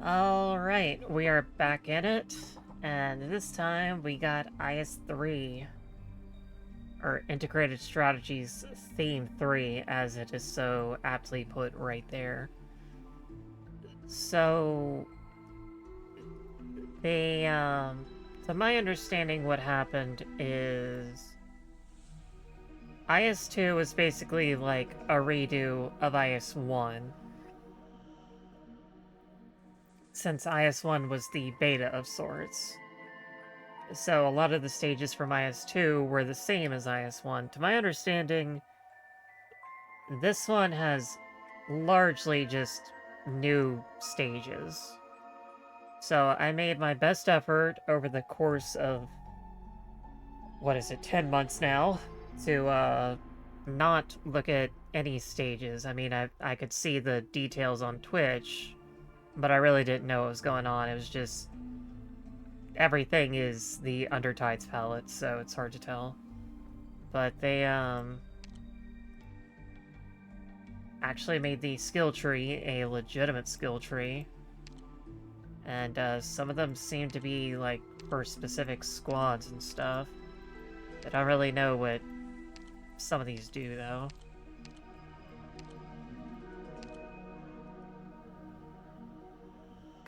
Alright, we are back in it, and this time we got IS-3, or Integrated Strategies Theme 3, as it is so aptly put right there. So, they, to my understanding, what happened is IS-2 was basically like a redo of IS-1, since IS-1 was the beta of sorts. So a lot of the stages from IS-2 were the same as IS-1. To my understanding, this one has largely just new stages. So I made my best effort over the course of, 10 months now, to not look at any stages. I mean, I could see the details on Twitch, but I really didn't know what was going on. It was just everything is the Undertides palette, so it's hard to tell. But they actually made the skill tree a legitimate skill tree, and some of them seem to be like for specific squads and stuff. I don't really know what some of these do though.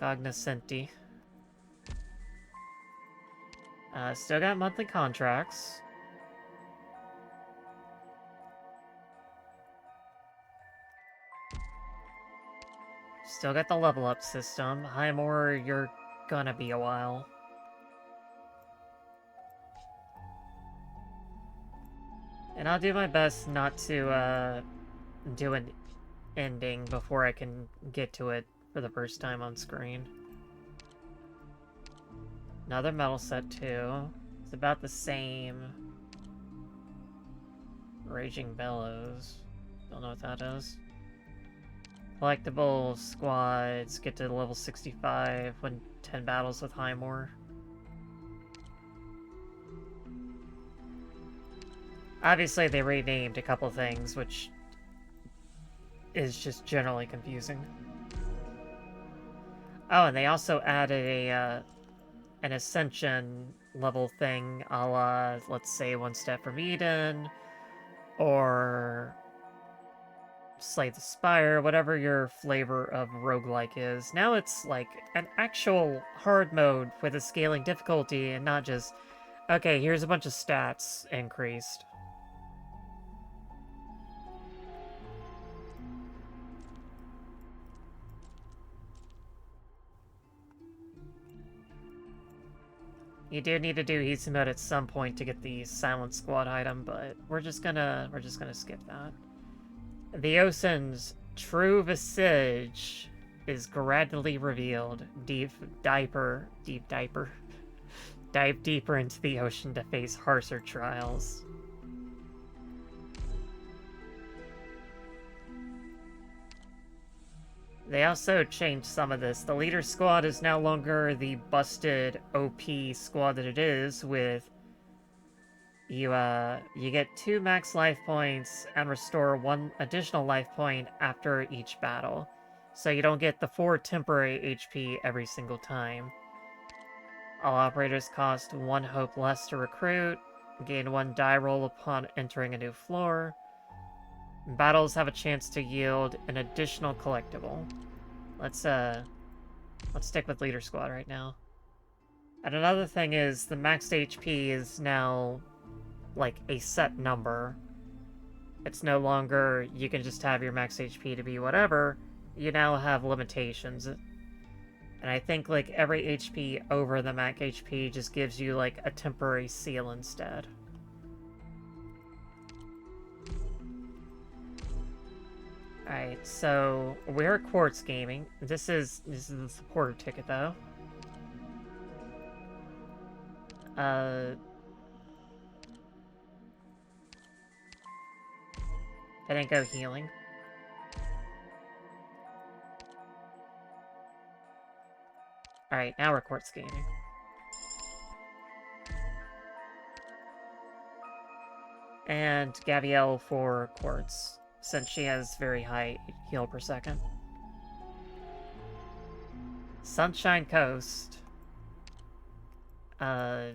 Cognoscenti. Still got monthly contracts. Still got the level up system. Highmore, you're gonna be a while. And I'll do my best not to do an ending before I can get to it for the first time on screen. Another metal set too. It's about the same. Raging Bellows. Don't know what that is. Collectible squads get to level 65 when 10 battles with Highmore. Obviously, they renamed a couple things, which is just generally confusing. Oh, and they also added a an Ascension level thing, a la, let's say, One Step from Eden, or Slay the Spire, whatever your flavor of roguelike is. Now it's like an actual hard mode with a scaling difficulty and not just, okay, here's a bunch of stats increased. You do need to do Easy Mode at some point to get the Silent Squad item, but we're just gonna skip that. The Ocean's true visage is gradually revealed. Dive deeper into the ocean to face harsher trials. They also changed some of this. The leader squad is no longer the busted OP squad that it is, with you get 2 max life points and restore 1 additional life point after each battle. So you don't get the 4 temporary HP every single time. All operators cost 1 hope less to recruit, gain 1 die roll upon entering a new floor. Battles have a chance to yield an additional collectible. Let's stick with leader squad right now. And another thing is the max HP is now like a set number. It's no longer you can just have your max HP to be whatever. You now have limitations. And I think like every HP over the max HP just gives you like a temporary seal instead. Alright, so we're Quartz Gaming. This is the supporter ticket though. I didn't go healing. Alright, now we're Quartz Gaming. And Gabrielle for Quartz, since she has very high heal per second. Sunshine Coast. I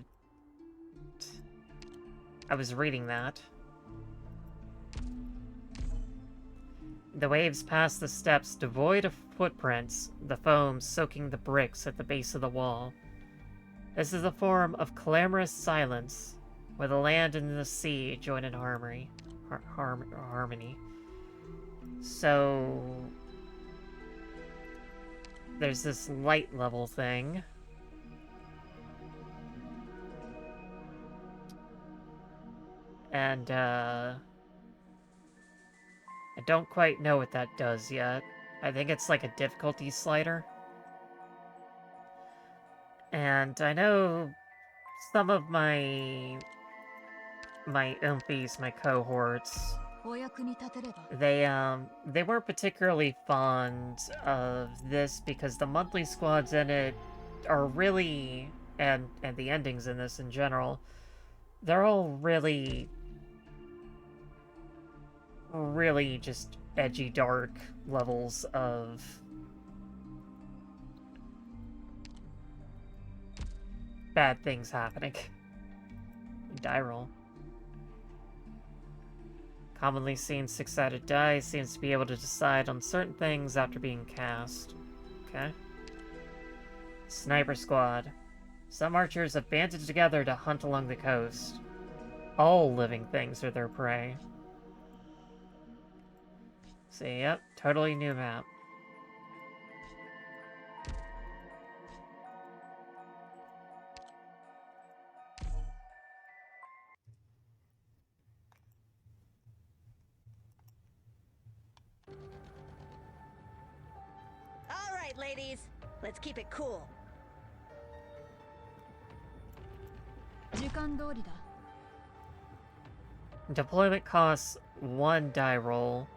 was reading that. The waves pass the steps devoid of footprints, the foam soaking the bricks at the base of the wall. This is a form of clamorous silence, where the land and the sea join in harmony. Harmony. So... there's this light level thing. And, I don't quite know what that does yet. I think it's like a difficulty slider. And I know some of my oompies, my cohorts, they weren't particularly fond of this because the monthly squads in it are really, and the endings in this in general, they're all really just edgy, dark levels of bad things happening. Die roll. Commonly seen 6-sided die seems to be able to decide on certain things after being cast. Okay. Sniper squad. Some archers have banded together to hunt along the coast. All living things are their prey. So, yep, totally new map. All right, ladies, let's keep it cool. Deployment costs 1 die roll.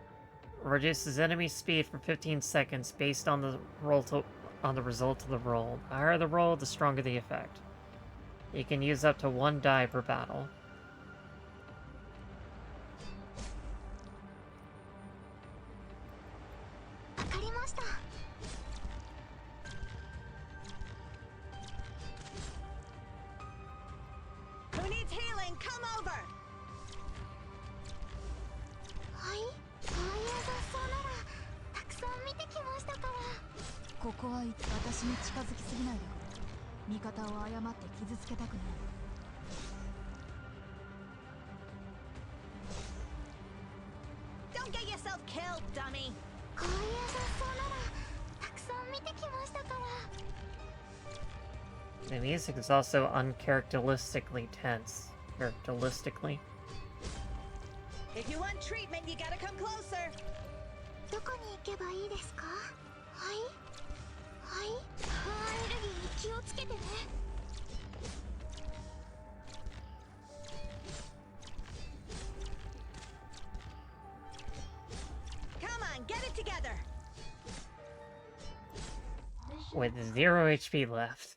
Reduces enemy speed for 15 seconds based on the result of the roll. The higher the roll, the stronger the effect. You can use up to 1 die per battle. Who needs healing? Come over! ここは私に近づきすぎないでくれ。味方を誤って傷つけたくない。Don't get yourself killed, dummy. こういう雑草ならたくさん見てきましたから。The music is also uncharacteristically tense. Characteristically. If you want treatment, you gotta come closer. どこに行けばいいですか？はい。はい。アレルギーに気をつけてね。Come on, get it together. With 0 HP left.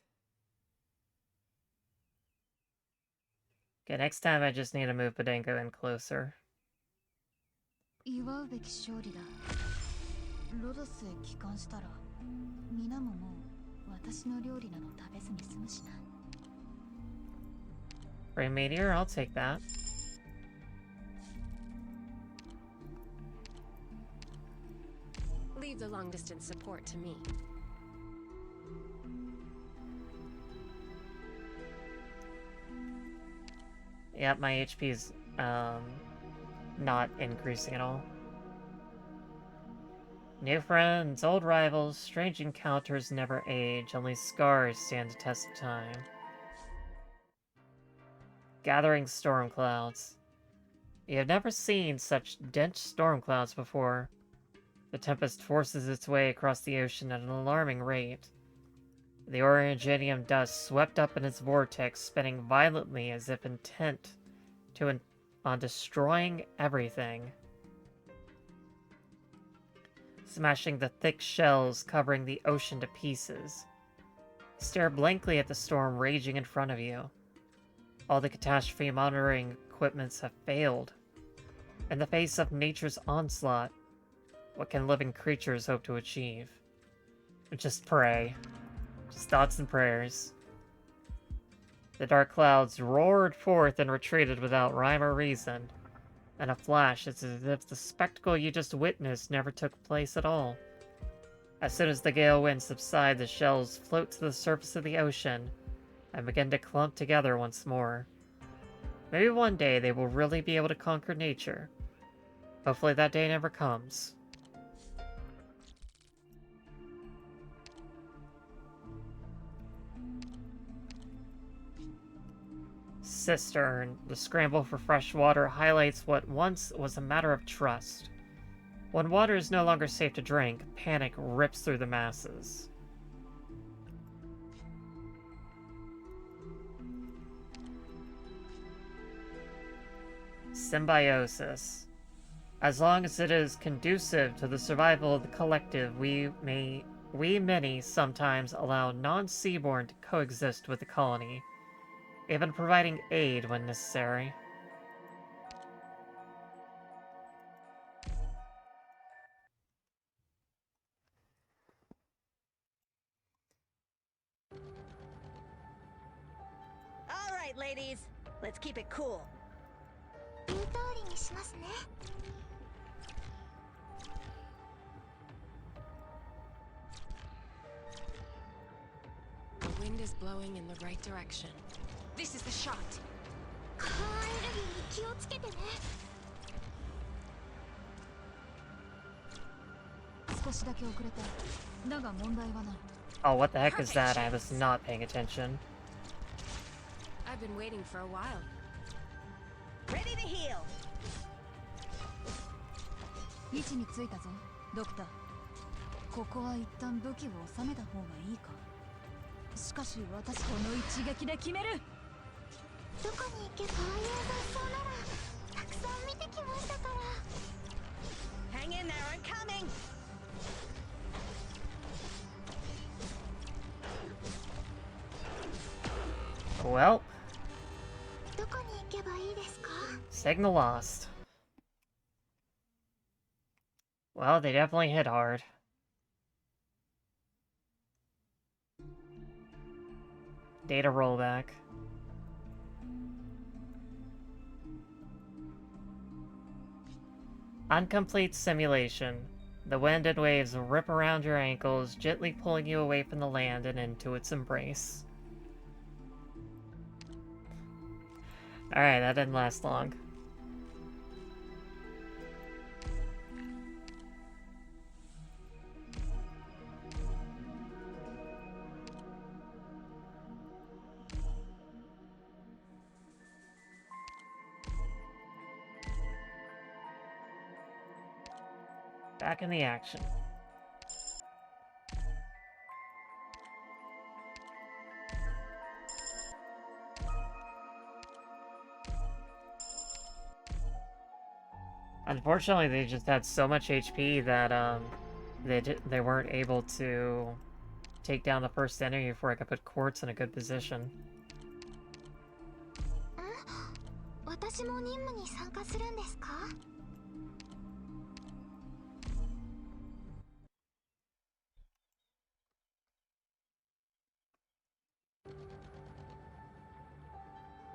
Okay, next time I just need to move Podenko in closer. 祝うべき勝利だ。ロドスへ帰還したら、皆ももう私の料理など食べずに済むしな。Ray Meteor, I'll take that. Leave the long distance support to me. Yep, my HP's not increasing at all. New friends, old rivals, strange encounters never age, only scars stand the test of time. Gathering storm clouds. You have never seen such dense storm clouds before. The tempest forces its way across the ocean at an alarming rate. The orangenium dust swept up in its vortex, spinning violently as if intent on destroying everything. Smashing the thick shells covering the ocean to pieces. Stare blankly at the storm raging in front of you. All the catastrophe monitoring equipments have failed. In the face of nature's onslaught, what can living creatures hope to achieve? Just pray. Just thoughts and prayers. The dark clouds roared forth and retreated without rhyme or reason. In a flash, it's as if the spectacle you just witnessed never took place at all. As soon as the gale winds subside, the shells float to the surface of the ocean and begin to clump together once more. Maybe one day they will really be able to conquer nature. Hopefully that day never comes. Cistern. The scramble for fresh water highlights what once was a matter of trust. When water is no longer safe to drink, panic rips through the masses. Symbiosis. As long as it is conducive to the survival of the collective, we many sometimes allow non-seaborn to coexist with the colony, even providing aid when necessary. All right, ladies. Let's keep it cool. The wind is blowing in the right direction. This is the shot. Oh, what the heck is that? I was not paying attention. I've been waiting for a while. Ready to heal. 位置についたぞ、ドクター。ここは一旦武器を収めた方がいいか。しかし私この一撃で決める。どこに行けばああいう雑草ならたくさん見てきましたから。Hang in there, I'm coming. Well, どこに行けばいいですか? signal lost. Well, they definitely hit hard. Data rollback. Incomplete simulation. The wind and waves rip around your ankles, gently pulling you away from the land and into its embrace. Alright, that didn't last long. Back in the action. Unfortunately, they just had so much HP that they weren't able to take down the first enemy before I could put Quartz in a good position. 私も任務に参加するんですか?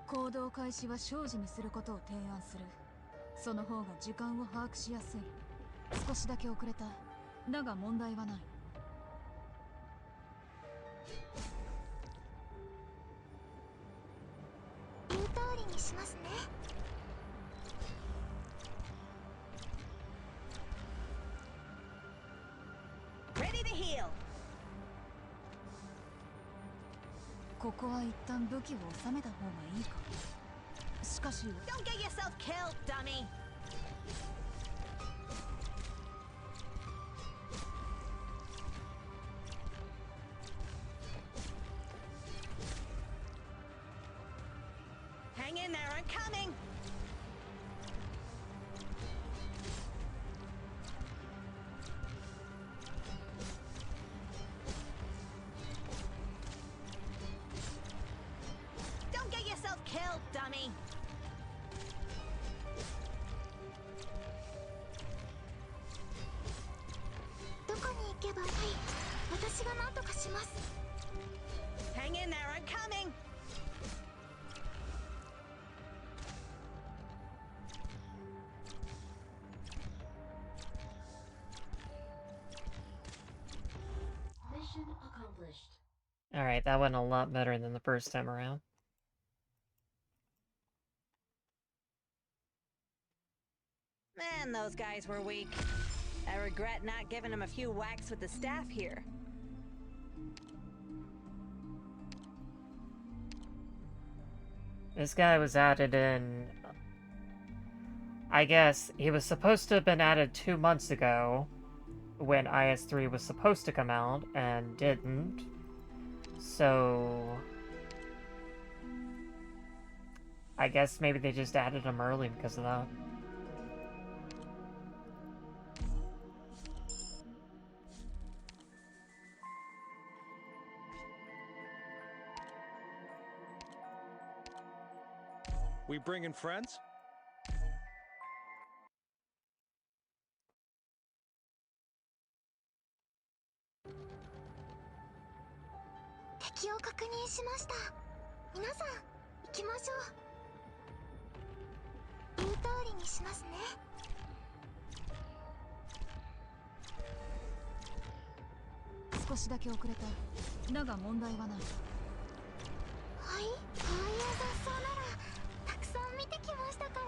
行動開始は生じにすることを提案する。その方が時間を把握しやすい。少しだけ遅れた。だが問題はない。言う通りにしますね。Ready to heal. ここは一旦武器を収めた方がいいか。しかし Don't get yourself killed, dummy. Hang in there, I'm coming. Don't get yourself killed, dummy. どこに行けばいい? 私が何とかします。Hang in there, I'm coming! Mission accomplished. Alright, that went a lot better than the first time around. Man, those guys were weak. I regret not giving them a few whacks with the staff here. This guy was added in... I guess he was supposed to have been added 2 months ago, when IS-3 was supposed to come out, and didn't. So... I guess maybe they just added him early because of that. We bringing friends? 敵を確認しました。皆さん、行きましょう。言う通りにしますね。少しだけ遅れた。だが問題はない。はい、ああいう雑草ならたくさん見てきましたから。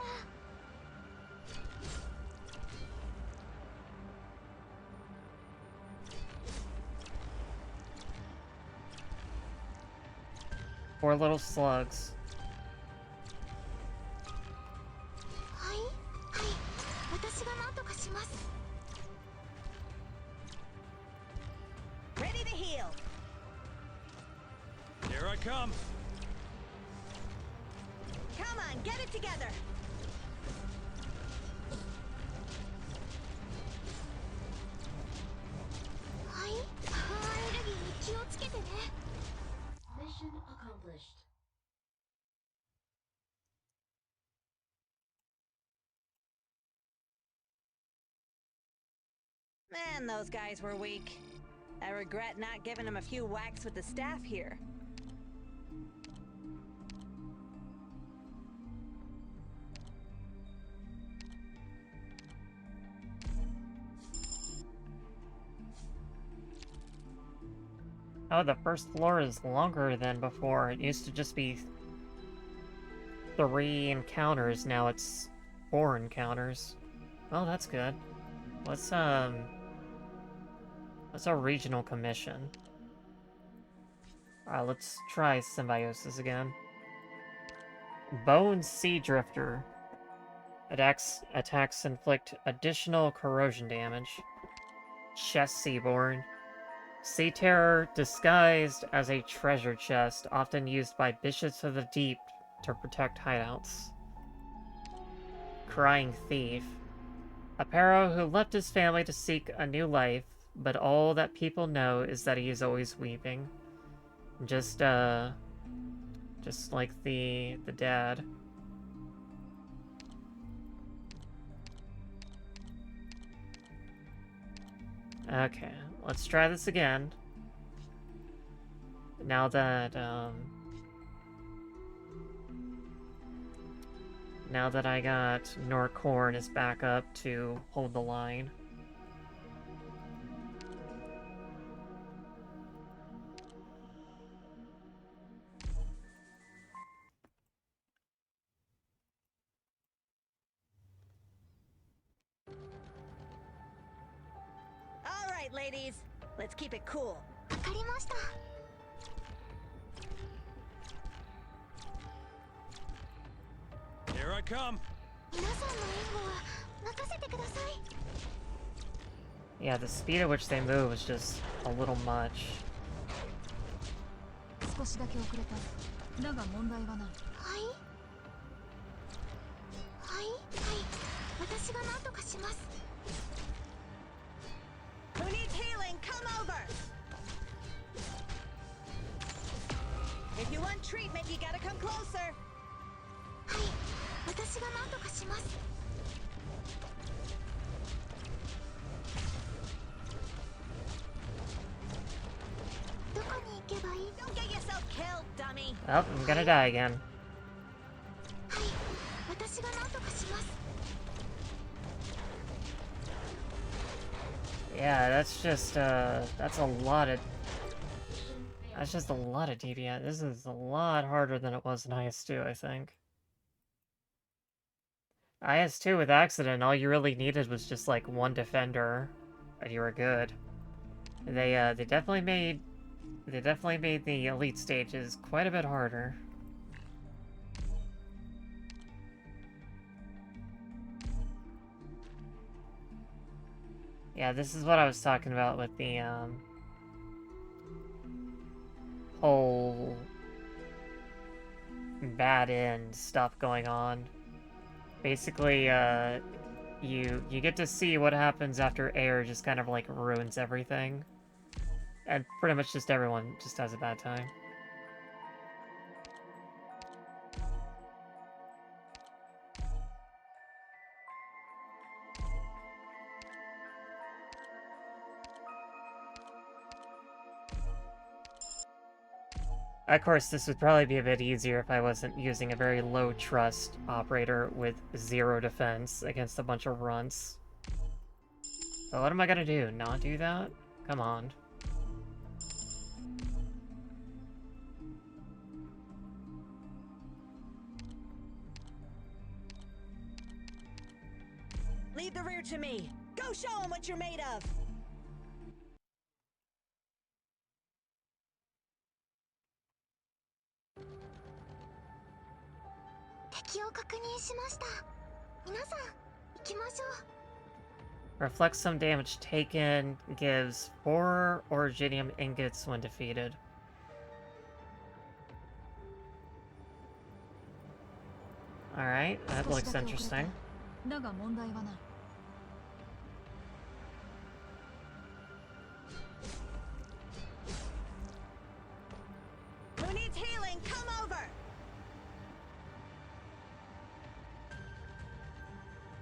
Poor little slugs. はい、はい、私が何とかします。Ready to heal. Here I come. Come on, get it together. はい、アレルギーに気をつけてね。Mission accomplished. Man, those guys were weak. I regret not giving them a few whacks with the staff here. Oh, the first floor is longer than before. It used to just be 3 encounters, now it's 4 encounters. Oh, that's good. What's a regional commission? Alright, let's try Symbiosis again. Bone Sea Drifter. Attacks inflict additional corrosion damage. Chest Seaborn. Sea Terror disguised as a treasure chest, often used by bishops of the deep to protect hideouts. Crying Thief. A Pharaoh who left his family to seek a new life, but all that people know is that he is always weeping. Just like the dad. Okay, let's try this again. Now that I got Norcorn as backup to hold the line. All right, ladies, let's keep it cool. わかりました。Here I come. 皆さんの援護は任せてください。 Yeah, the speed at which they move is just a little much. 少しだけ遅れた。だが問題はない。はい。はい、はい。私が何とかします。Who needs healing? Come over. If you want treatment, you gotta come closer. はい、私が何とかします。どこに行けばいい yourself killed, dummy. Oh, I'm gonna die again. はい、私が何とかします。 Yeah, that's just, that's a lot of... That's just a lot of DPS. This is a lot harder than it was in IS-2, I think. IS-2 with Accident, all you really needed was just, like, one defender, and you were good. They definitely made... They definitely made the elite stages quite a bit harder. Yeah, this is what I was talking about with the, whole bad end stuff going on. Basically, you get to see what happens after air just kind of, like, ruins everything. And pretty much just everyone just has a bad time. Of course, this would probably be a bit easier if I wasn't using a very low trust operator with 0 defense against a bunch of runts. So what am I gonna do? Not do that? Come on. Leave the rear to me. Go show them what you're made of. Reflects some damage taken, gives 4 Originium ingots when defeated. Alright, that looks interesting. だが問題はない。 Who needs healing? Come over.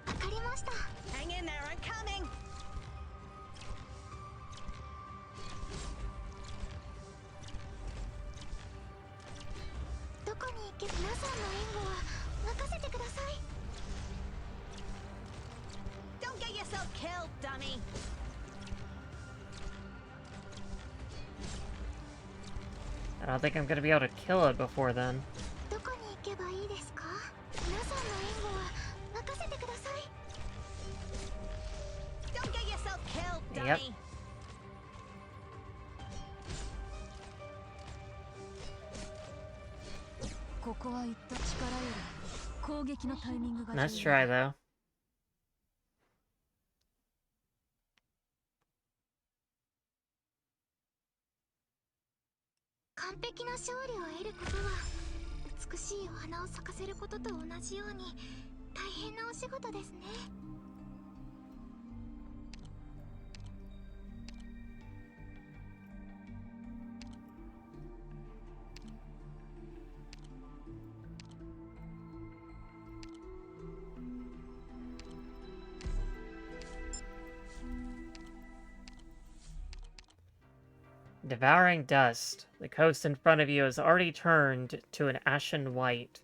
わかりました。Hang in there, I'm coming. どこに行けば皆さんの援護は任せてください。Don't get yourself killed, dummy. I don't think I'm gonna be able to kill it before then. どこに行けばいいですか？皆さんの援護は任せてください。Don't get yourself killed, dummy. Yep. ここは言った力より攻撃のタイミングが Nice try, though. 完璧な勝利を得ることは美しいお花を咲かせることと同じように大変なお仕事ですね。Devouring dust. The coast in front of you has already turned to an ashen white.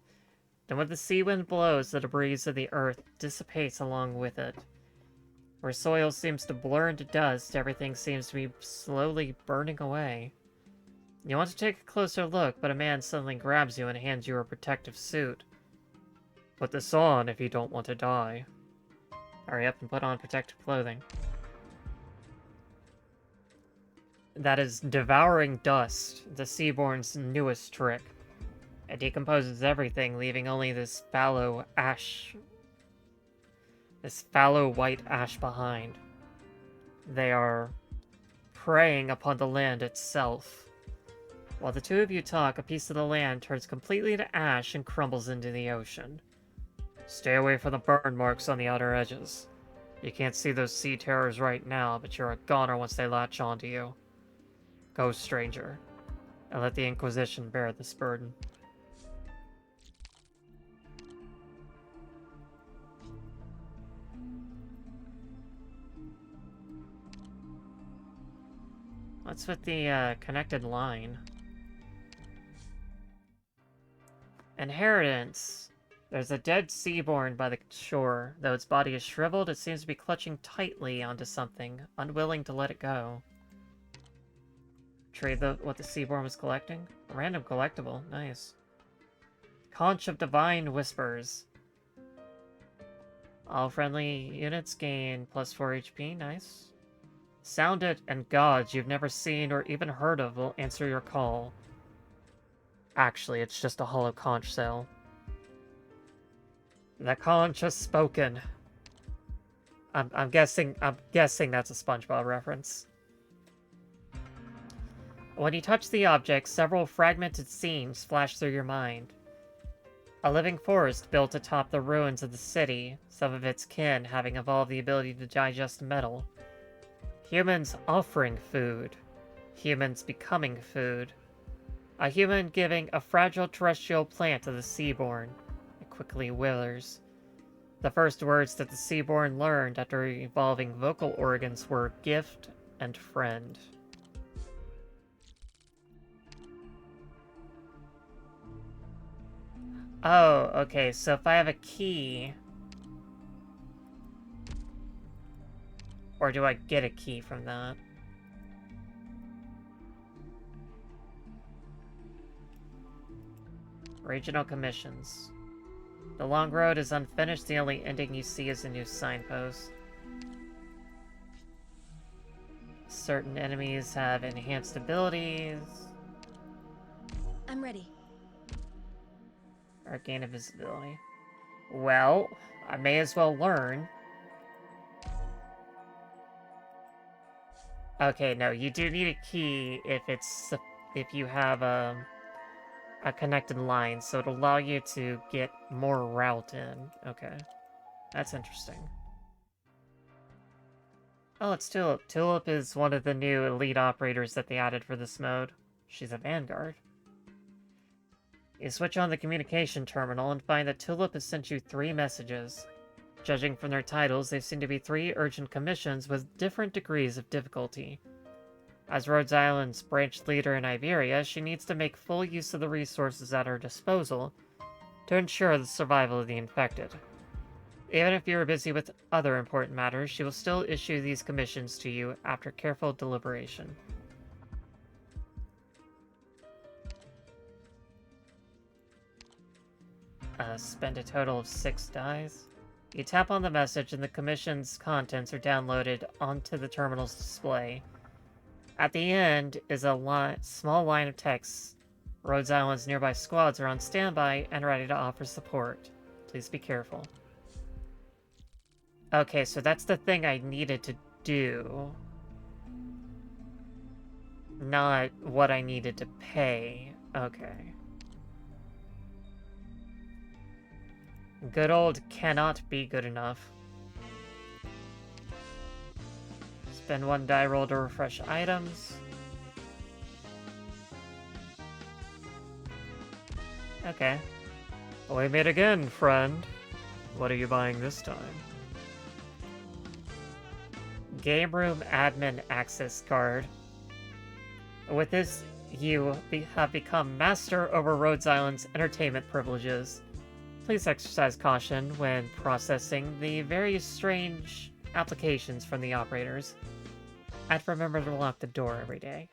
And when the sea wind blows, the debris of the earth dissipates along with it. Where soil seems to blur into dust, everything seems to be slowly burning away. You want to take a closer look, but a man suddenly grabs you and hands you a protective suit. Put this on if you don't want to die. Hurry up and put on protective clothing. That is Devouring Dust, the Seaborn's newest trick. It decomposes everything, leaving only this fallow white ash behind. They are preying upon the land itself. While the two of you talk, a piece of the land turns completely to ash and crumbles into the ocean. Stay away from the burn marks on the outer edges. You can't see those sea terrors right now, but you're a goner once they latch onto you. Go, stranger, and let the Inquisition bear this burden. What's with the connected line? Inheritance. There's a dead seaborn by the shore. Though its body is shriveled, it seems to be clutching tightly onto something, unwilling to let it go. Trade what the seaborn was collecting? A random collectible. Nice. Conch of Divine Whispers. All friendly units gain +4 HP. Nice. Sound it, and gods you've never seen or even heard of will answer your call. Actually, it's just a hollow conch cell. The conch has spoken. I'm guessing that's a SpongeBob reference. When you touch the object, several fragmented scenes flash through your mind. A living forest built atop the ruins of the city, some of its kin having evolved the ability to digest metal. Humans offering food. Humans becoming food. A human giving a fragile terrestrial plant to the seaborn. It quickly withers. The first words that the seaborn learned after evolving vocal organs were gift and friend. Oh, okay, so if I have a key... Or do I get a key from that? Regional commissions. The long road is unfinished, the only ending you see is a new signpost. Certain enemies have enhanced abilities. I'm ready. Or gain invisibility. Well, I may as well learn. Okay, no, you do need a key if you have a connected line, so it'll allow you to get more route in. Okay, that's interesting. Oh, it's Tulip. Tulip is one of the new elite operators that they added for this mode. She's a Vanguard. You switch on the communication terminal and find that Tulip has sent you 3 messages. Judging from their titles, they seem to be 3 urgent commissions with different degrees of difficulty. As Rhodes Island's branch leader in Iberia, she needs to make full use of the resources at her disposal to ensure the survival of the infected. Even if you are busy with other important matters, she will still issue these commissions to you after careful deliberation. Spend a total of 6 dies. You tap on the message and the commission's contents are downloaded onto the terminal's display. At the end is a small line of text. Rhodes Island's nearby squads are on standby and ready to offer support. Please be careful. Okay, so that's the thing I needed to do. Not what I needed to pay. Okay. Good old cannot be good enough. Spend 1 die roll to refresh items. Okay. We meet again, friend. What are you buying this time? Game Room Admin Access Card. With this, you have become master over Rhodes Island's entertainment privileges. Please exercise caution when processing the various strange applications from the operators. And remember to lock the door every day.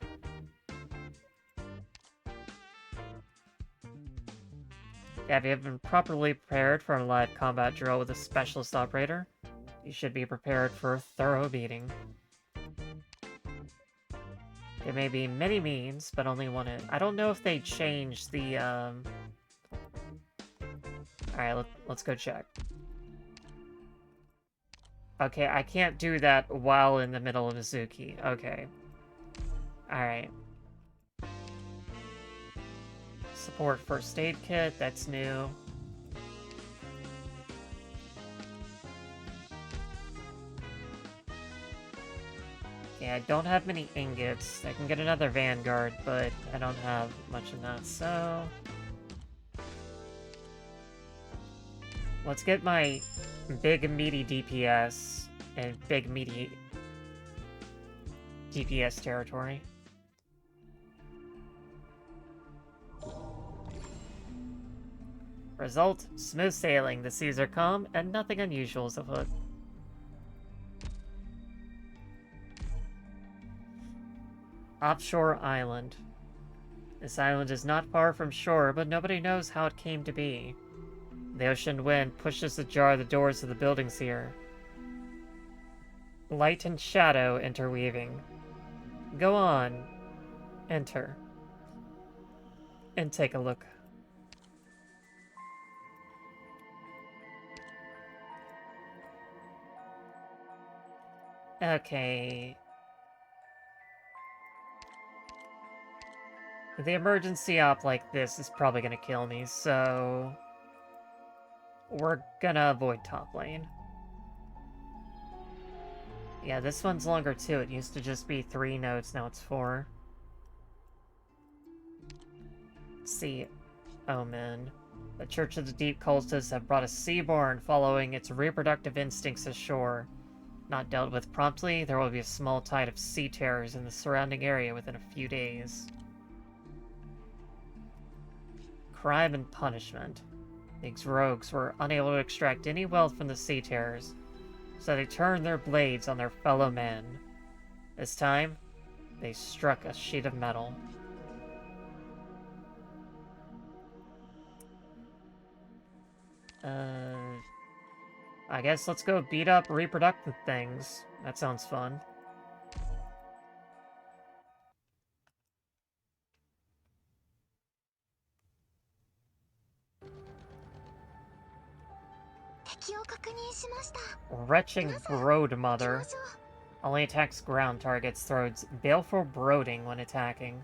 Have you been properly prepared for a live combat drill with a specialist operator? You should be prepared for a thorough beating. There may be many means, but only one. I don't know if they changed the, Alright, let's go check. Okay, I can't do that while in the middle of Mizuki. Okay. Alright. Support first aid kit, that's new. Yeah, I don't have many ingots. I can get another Vanguard, but I don't have much of that, so... Let's get my big meaty DPS and big meaty DPS territory. Result, smooth sailing, the seas are calm, and nothing unusual is afoot. Offshore Island. This island is not far from shore, but nobody knows how it came to be. The ocean wind pushes ajar the doors of the buildings here. Light and shadow interweaving. Go on. Enter. And take a look. Okay. The emergency op like this is probably gonna kill me, so... we're gonna avoid top lane. Yeah, this one's longer too. It used to just be 3 nodes, now it's 4. Let's see. Omen. The Church of the Deep cultists have brought a seaborn following its reproductive instincts ashore. Not dealt with promptly, there will be a small tide of sea terrors in the surrounding area within a few days. Crime and punishment. These rogues were unable to extract any wealth from the sea terrors, so they turned their blades on their fellow men. This time, they struck a sheet of metal. I guess let's go beat up reproductive things. That sounds fun. Retching Brood Mother. Only attacks ground targets, throws baleful brooding when attacking.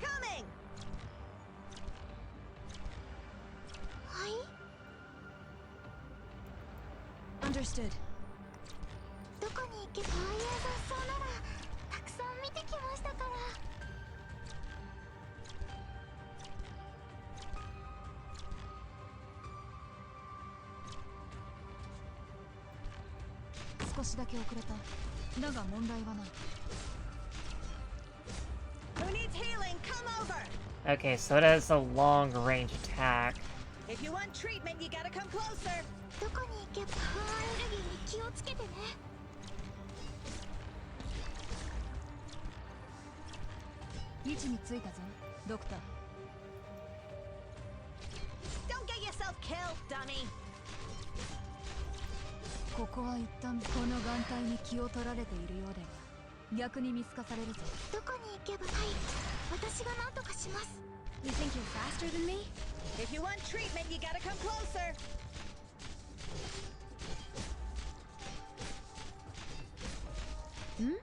Coming! Understood. どこに行けばああいう雑草ならたくさん見てきましたから。少しだけ遅れた。だが問題はない。Who needs healing? Come over! Okay, so it has a long range attack. If you want treatment, you gotta come closer. どこに行けばアレルギーに気をつけてね。位置についたぞ、ドクター。Don't get yourself killed, dummy. ここは一旦この眼帯に気を取られているようでは逆に見透かされるぞ。どこに行けばはい、私が何とかします。You think you're faster than me? If you want treatment, you gotta come closer. Hmm?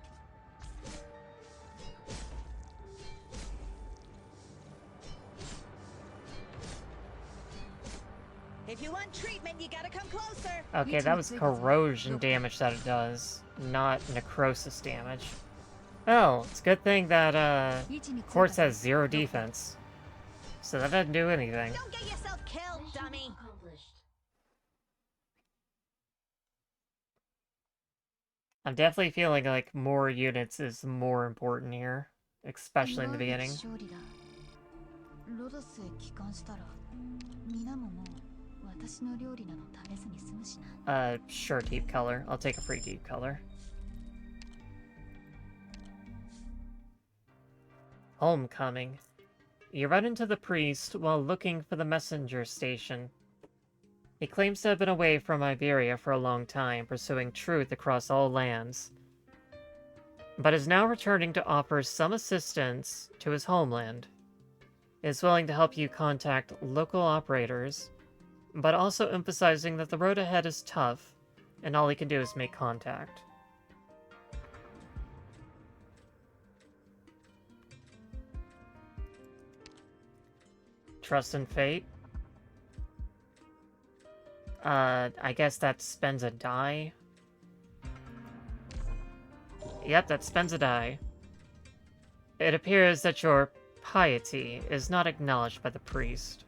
If you want treatment, you gotta come closer. Okay, that was corrosion damage that it does, not necrosis damage. Oh, it's a good thing that, Quartz has 0 defense. So that didn't do anything. Don't get yourself killed, dummy. I'm definitely feeling like more units is more important here, especially in the beginning. ロドスへ帰還したら皆ももう私の料理など食べずに済むしな。Sure, deep color. I'll take a free deep color. Homecoming. You run into the priest while looking for the messenger station. He claims to have been away from Iberia for a long time, pursuing truth across all lands, but is now returning to offer some assistance to his homeland. He is willing to help you contact local operators, but also emphasizing that the road ahead is tough, and all he can do is make contact. Trust in fate? I guess that spends a die. Yep, that spends a die. It appears that your piety is not acknowledged by the priest.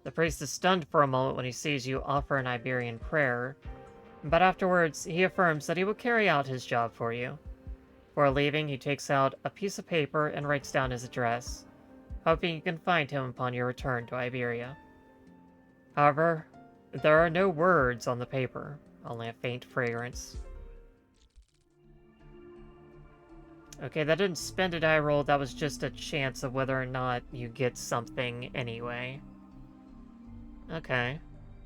The priest is stunned for a moment when he sees you offer an Iberian prayer, But afterwards, he affirms that he will carry out his job for you. Before leaving, he takes out a piece of paper and writes down his address, hoping you can find him upon your return to Iberia. However, there are no words on the paper, only a faint fragrance. Okay, that didn't spend a die roll, that was just a chance of whether or not you get something anyway. Okay,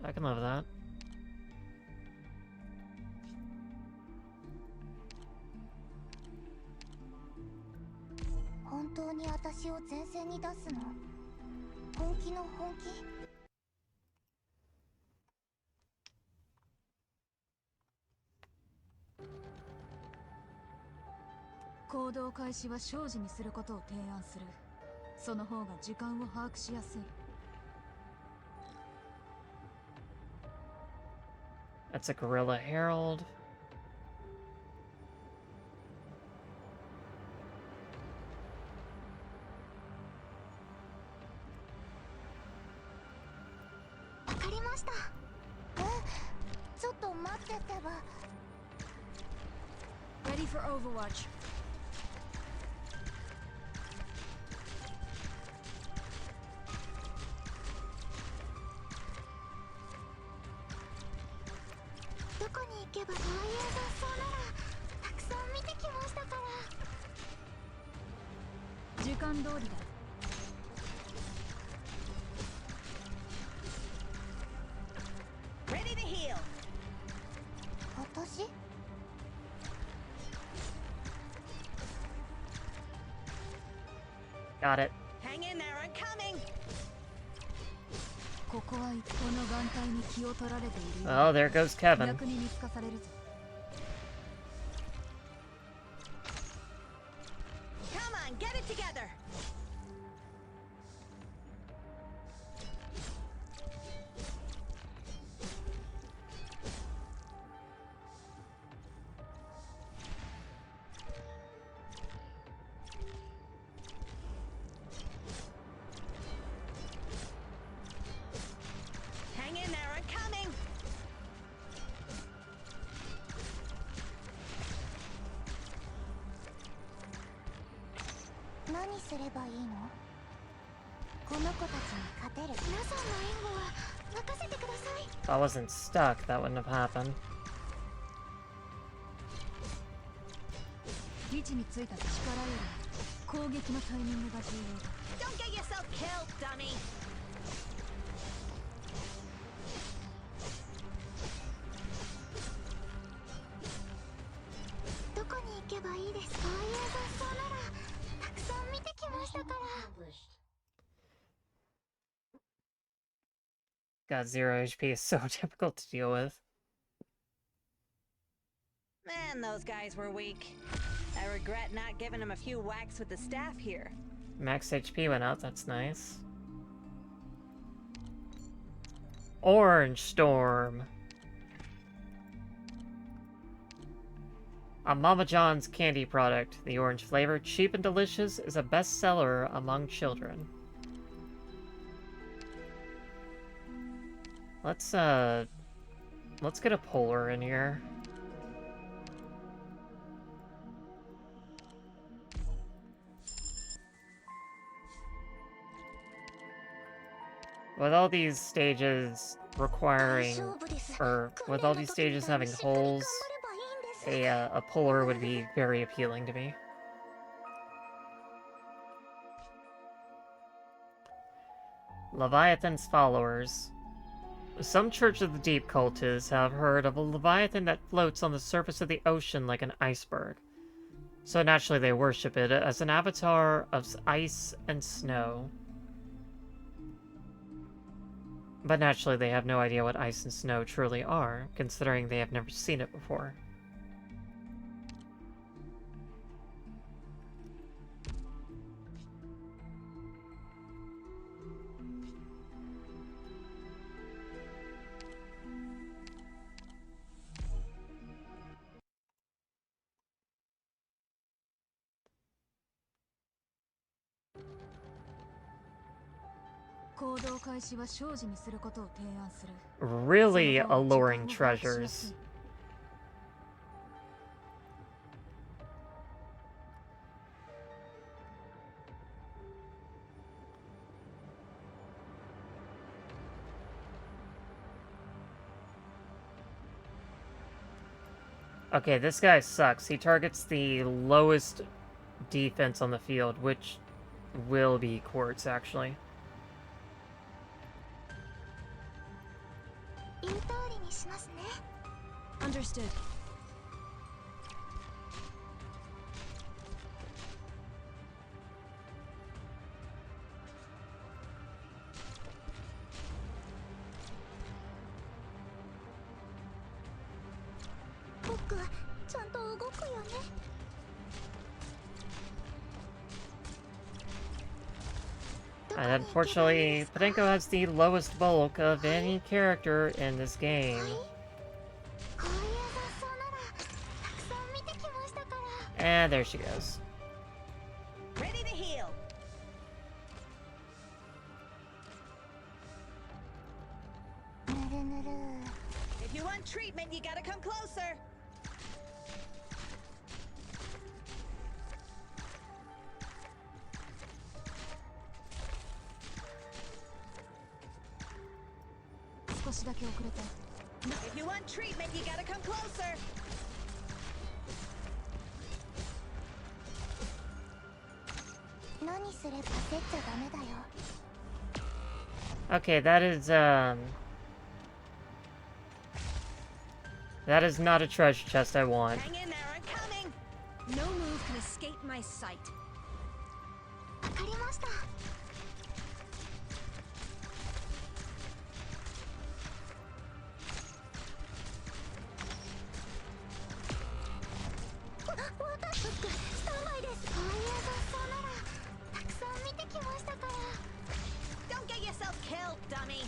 I can live with that. That's a Caerula Herald. Ready for Overwatch. Ready to heal. Got it. Hang in there, I'm coming. Oh, there goes Kevin. Come on, get it together. Hang in there, I'm coming. If I wasn't stuck, that wouldn't have happened. Don't get yourself killed, dummy. God, 0 HP is so difficult to deal with. Man, those guys were weak. I regret not giving them a few whacks with the staff here. Max HP went up, that's nice. Orange Storm. A Mama John's candy product. The orange flavor, cheap and delicious, is a bestseller among children. Let's get a polar in here. With all these stages requiring, or with all these stages having holes, a polar would be very appealing to me. Leviathan's followers. Some Church of the Deep cultists have heard of a Leviathan that floats on the surface of the ocean like an iceberg. So naturally they worship it as an avatar of ice and snow. But naturally they have no idea what ice and snow truly are, considering they have never seen it before. Really alluring treasures. Okay, this guy sucks. He targets the lowest defense on the field, which will be Quartz, actually. 言う通りにしますね。 Understood. And unfortunately, Podenko has the lowest bulk of any character in this game. And there she goes. Ready to heal. If you want treatment, you gotta come closer. If you want treatment, you gotta come closer. Okay, that is not a treasure chest I want. Hang in there, I'm coming. No move can escape my sight. わかりました。私スタンバイです。こういう雑草ならたくさん見てきましたから。Don't get yourself killed, dummy.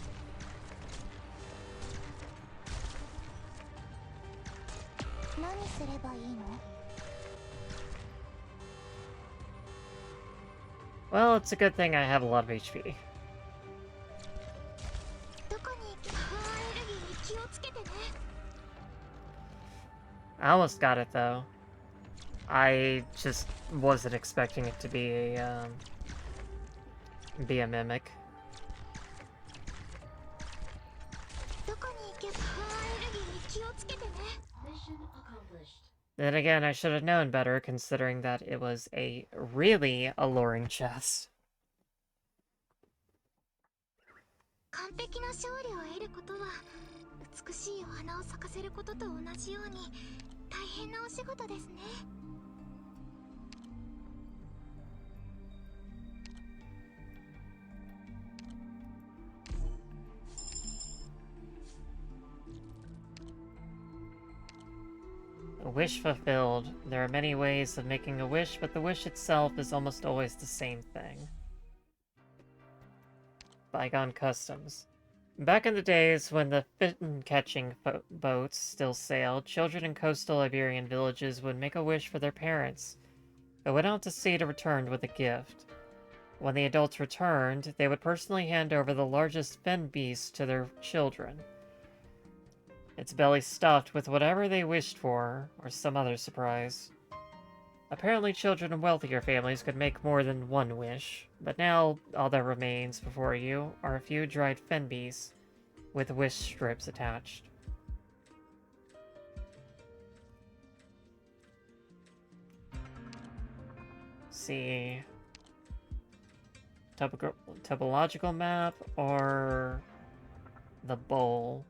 何すればいいの? Well, it's a good thing I have a lot of HP. どこに行けばアレルギーに気をつけてね。 I almost got it though. I just wasn't expecting it to be a mimic. どこに行けばアレルギーに気をつけてね。 Then again, I should have known better, considering that it was a really alluring chest. 完璧な勝利を得ることは美しいお花を咲かせることと同じように大変なお仕事ですね。 A wish fulfilled. There are many ways of making a wish, but the wish itself is almost always the same thing. Bygone customs. Back in the days when the fin-catching boats still sailed, children in coastal Iberian villages would make a wish for their parents, but went out to sea to return with a gift. When the adults returned, they would personally hand over the largest fen beast to their children. Its belly stuffed with whatever they wished for, or some other surprise. Apparently children in wealthier families could make more than one wish, but now all that remains before you are a few dried fen beasts with wish strips attached. See... Topological map, or... the bowl.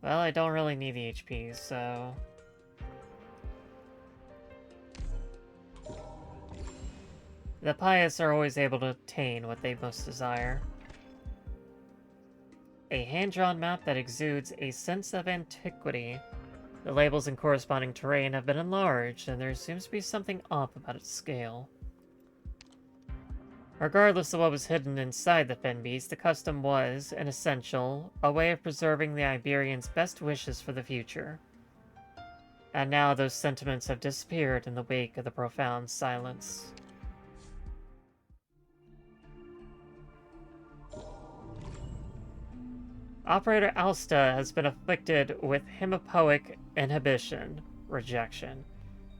Well, I don't really need the HP, so... The pious are always able to obtain what they most desire. A hand-drawn map that exudes a sense of antiquity. The labels and corresponding terrain have been enlarged, and there seems to be something off about its scale. Regardless of what was hidden inside the fen beast, the custom was, an essential, a way of preserving the Iberians' best wishes for the future. And now those sentiments have disappeared in the wake of the profound silence. Operator Alsta has been afflicted with hematopoietic inhibition, rejection,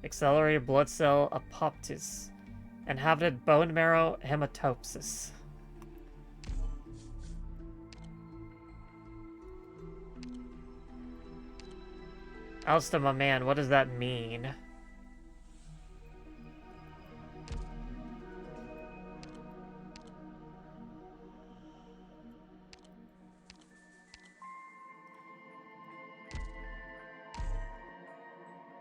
accelerated blood cell apoptosis, inhabited bone marrow hematopsis. Alston, my man, what does that mean?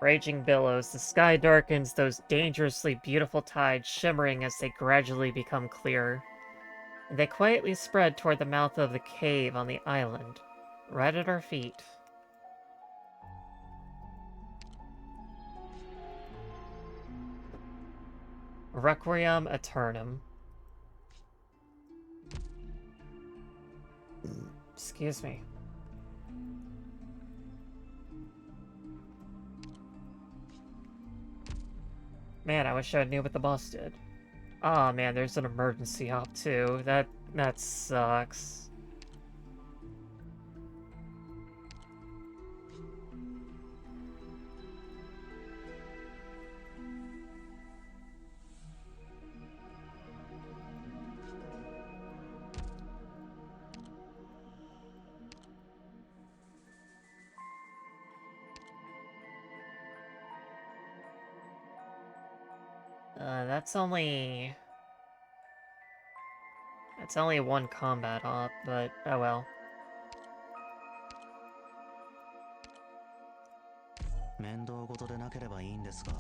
Raging billows, the sky darkens, those dangerously beautiful tides shimmering as they gradually become clearer. They quietly spread toward the mouth of the cave on the island, right at our feet. Requiem Aeternum. Excuse me. Man, I wish I knew what the boss did. Aw, man, there's an emergency op too. That sucks. That's only one combat op, but oh well. 面倒事でなければいいんですが。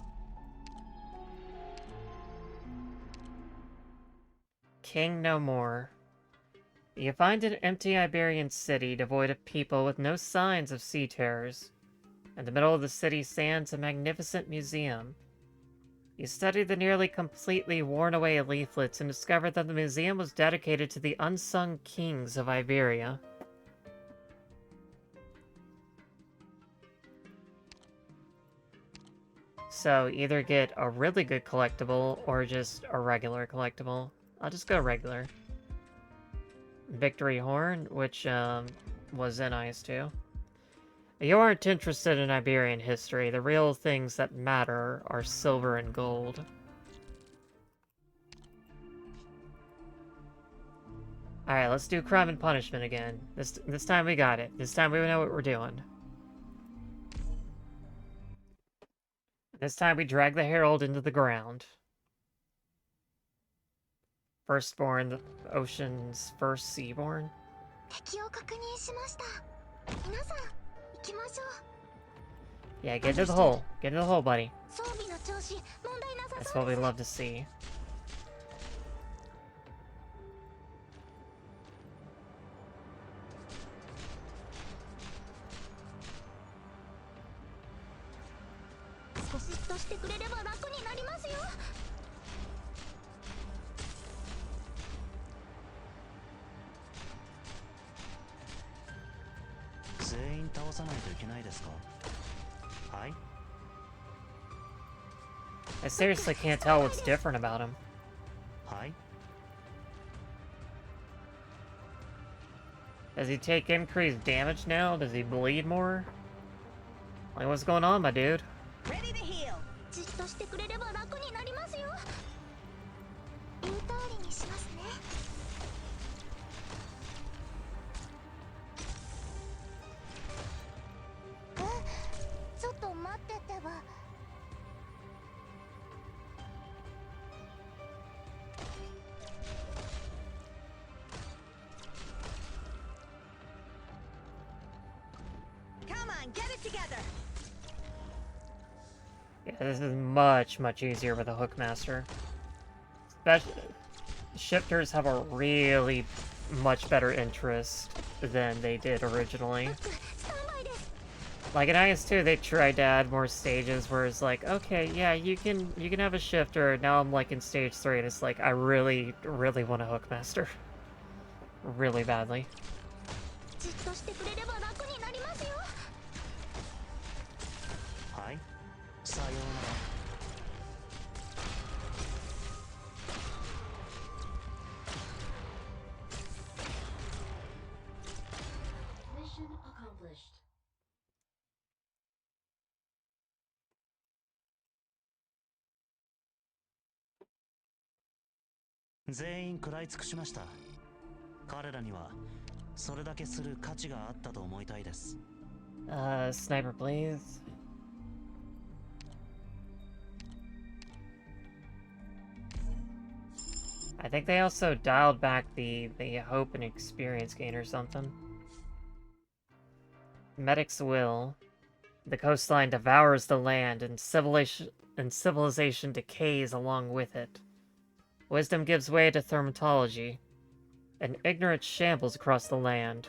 King no more. You find an empty Iberian city devoid of people with no signs of sea terrors. In the middle of the city stands a magnificent museum. You study the nearly completely worn-away leaflets and discover that the museum was dedicated to the unsung kings of Iberia. So either get a really good collectible or just a regular collectible. I'll just go regular. Victory Horn, which was in IS-2. You aren't interested in Iberian history. The real things that matter are silver and gold. Alright, let's do crime and punishment again. This time we got it. This time we know what we're doing. This time we drag the Herald into the ground. Firstborn, the ocean's first seaborn. 敵を確認しました。皆さん、行きましょう。 Yeah, get into the hole. Get into the hole, buddy. 装備の調子、問題なさ That's そう what で we す。 love to see.少しずつしてくれれば楽になりますよ。 全員倒さないといけないですか？はい。 I seriously can't tell what's different about him. はい。 Does he take increased damage now? Does he bleed more? Like, what's going on, my dude? Ready to heal. じっとしてくれれば楽になりますよ。言う通りにしますね。ちょっと待ってては。 Come on, get it together. Yeah, this is much easier with a Hookmaster. Shifters have a really much better interest than they did originally. Like in IS-2, they tried to add more stages where it's like, okay, yeah, you can have a shifter. Now I'm like in stage 3, and it's like I really want a Hookmaster, really badly. じっとしてくれれば楽になりますよ。 はい。さようなら。 Mission accomplished. 全員食らい尽くしました。彼らにはそれだけする価値があったと思いたいです。Sniper, please. I think they also dialed back the hope and experience gain or something. Medic's will. The coastline devours the land, and civilization decays along with it. Wisdom gives way to thaumatology, and ignorance shambles across the land.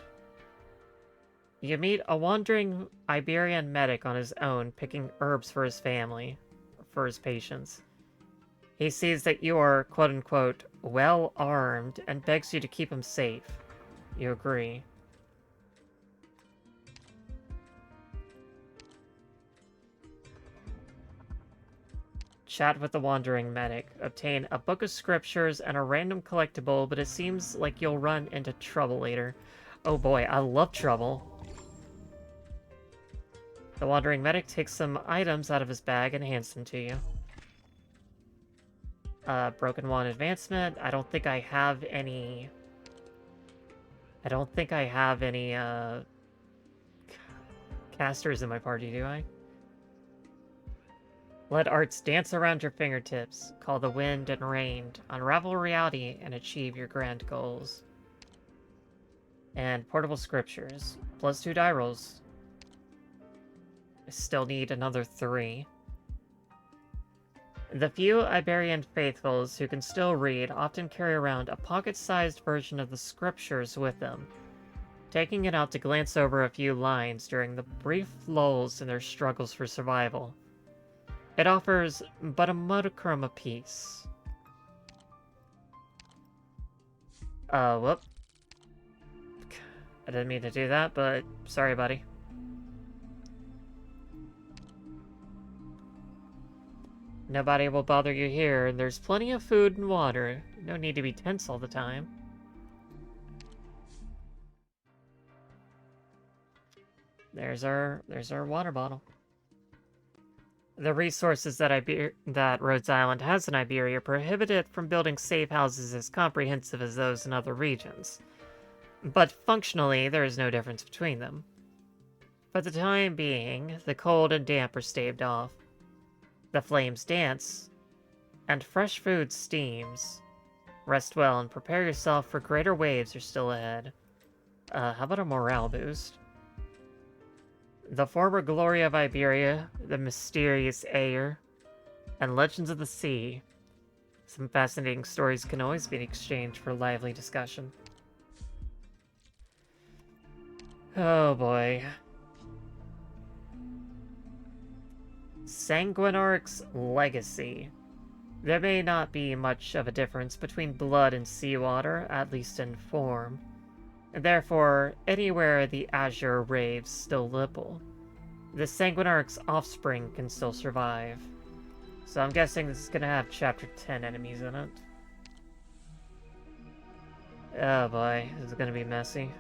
You meet a wandering Iberian medic on his own, picking herbs for his family, for his patients. He sees that you are, quote-unquote, well-armed, and begs you to keep him safe. You agree. Chat with the wandering medic. Obtain a book of scriptures and a random collectible, but it seems like you'll run into trouble later. Oh boy, I love trouble. The wandering medic takes some items out of his bag and hands them to you. Broken wand advancement. I don't think I have any... casters in my party, do I? Let arts dance around your fingertips. Call the wind and rain. Unravel reality and achieve your grand goals. And portable scriptures. +2 die rolls. I still need another 3. The few Iberian faithfuls who can still read often carry around a pocket-sized version of the scriptures with them, taking it out to glance over a few lines during the brief lulls in their struggles for survival. It offers but a modicum apiece. Whoop. I didn't mean to do that, but sorry, buddy. Nobody will bother you here, and there's plenty of food and water. No need to be tense all the time. There's our water bottle. The resources that Rhodes Island has in Iberia prohibit it from building safe houses as comprehensive as those in other regions. But functionally, there is no difference between them. For the time being, the cold and damp are staved off. The flames dance, and fresh food steams. Rest well and prepare yourself for greater waves are still ahead. How about a morale boost? The former glory of Iberia, the mysterious Aer, and legends of the sea. Some fascinating stories can always be exchanged for lively discussion. Oh boy. Sanguinarch's legacy. There may not be much of a difference between blood and seawater, at least in form. And therefore, anywhere the azure raves still ripple, the Sanguinarch's offspring can still survive. So I'm guessing this is gonna have Chapter 10 enemies in it. Oh boy, this is gonna be messy.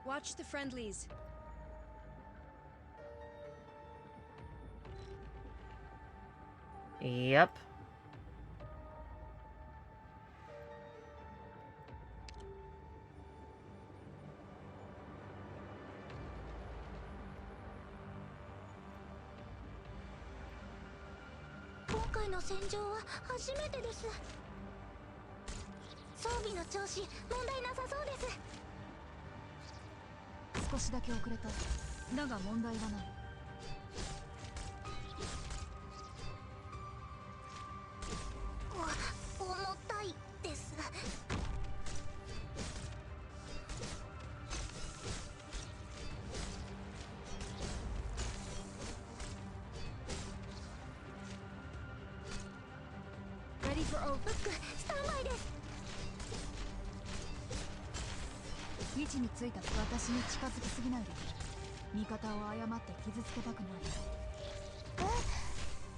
Watch the friendlies. Yep. Ready for oath. 位置についた私に近づきすぎないで。味方を誤って傷つけたくない。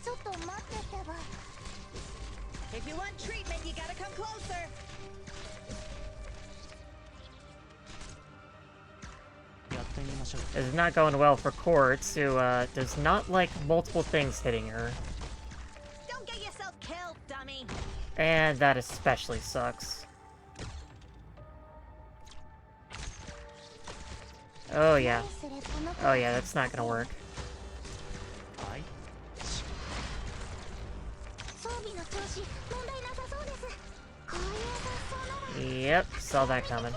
ちょっと待ってってば。If you want treatment, you gotta come closer. It's not going well for Quartz, who does not like multiple things hitting her. Don't get yourself killed, dummy. And that especially sucks. Oh yeah. Oh yeah, that's not gonna work. はい。 Yep, saw that coming.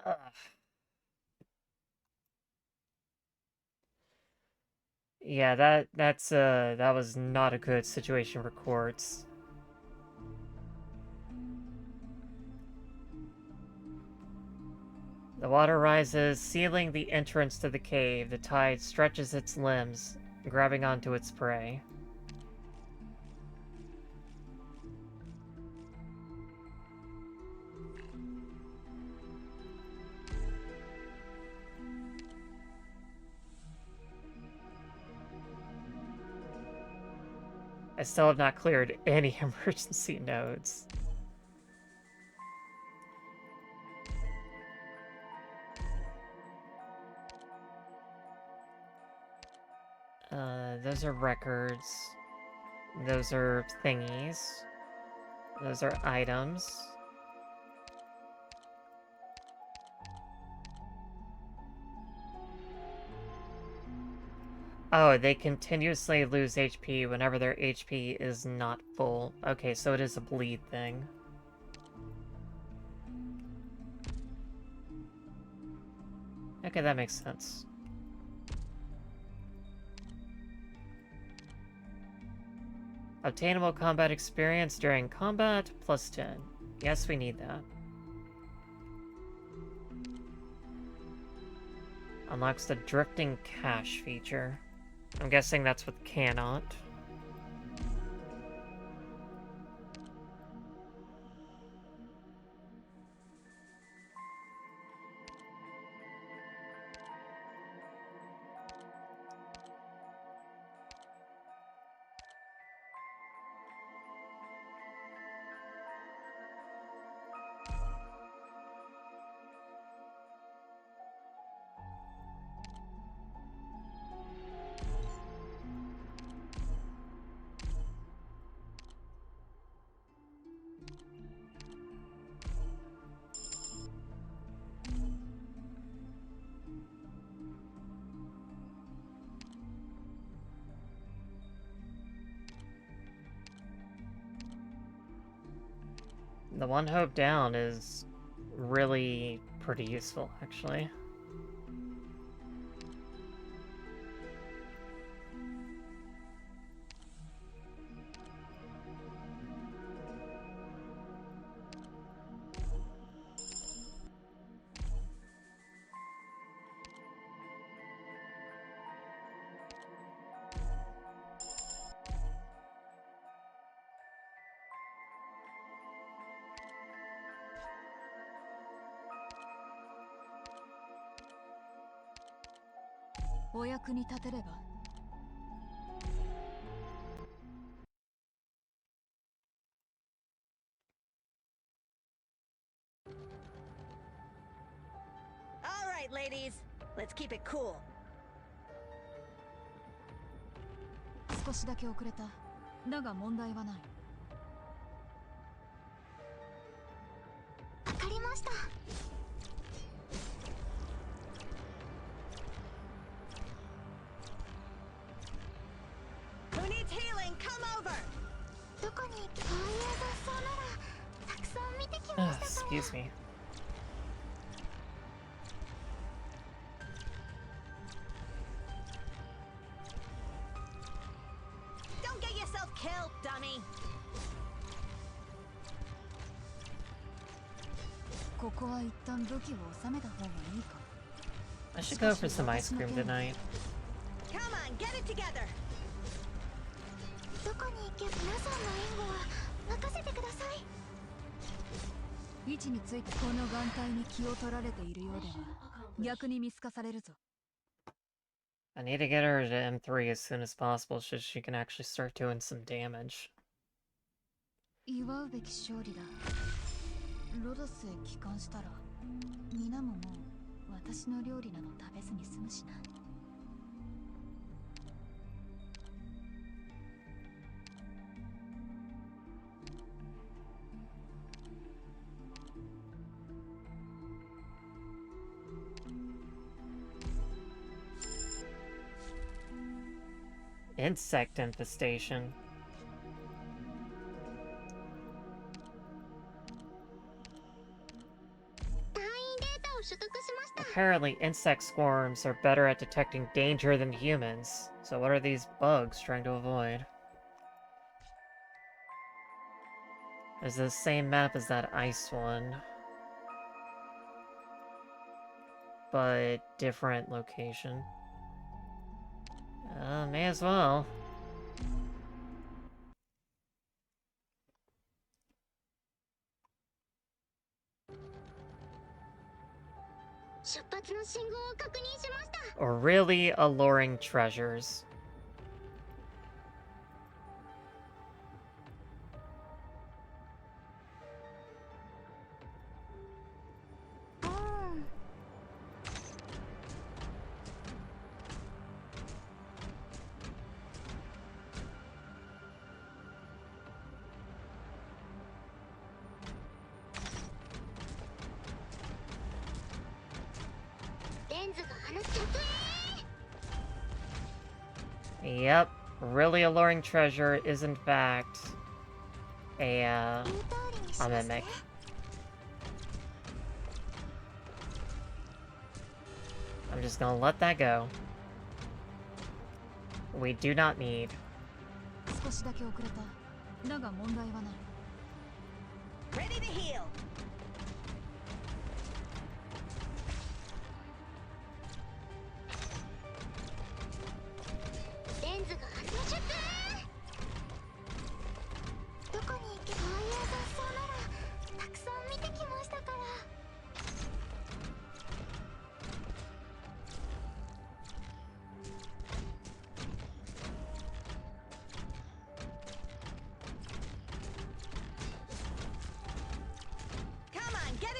Ugh. Yeah, that was not a good situation for Quartz. The water rises, sealing the entrance to the cave. The tide stretches its limbs, grabbing onto its prey. I still have not cleared any emergency nodes. Those are records. Those are thingies. Those are items. Oh, they continuously lose HP whenever their HP is not full. Okay, so it is a bleed thing. Okay, that makes sense. Obtainable combat experience during combat, plus 10. Yes, we need that. Unlocks the drifting cache feature. I'm guessing that's what cannot. The one hope down is really pretty useful, actually. All right, ladies, let's keep it cool. 少しだけ遅れた。だが問題はない。わかりました。Who needs healing? Come over. どこにこういう雑草ならたくさん見てきましたから。 Excuse me. Don't get yourself killed, dummy. ここは一旦武器を収めた方がいいか。 I should go for some ice cream tonight. Come on, get it together. どこに行けば皆さんの援護は任せてください。位置についてこの眼帯に気を取られているようでは逆に見透かされるぞ。 I need to get her to M3 as soon as possible so she can actually start doing some damage. 祝うべき勝利だ。ロドスへ帰還したら皆ももう私の料理など食べずに済むしな。 I Insect infestation. Apparently, insect swarms are better at detecting danger than humans. So what are these bugs trying to avoid? Is the same map as that ice one, but different location. May as well. Or really alluring treasures. Yep, really alluring treasure is in fact a mimic. I'm just gonna let that go. We do not need. 少しだけ遅れた。だが問題はない。Ready to heal.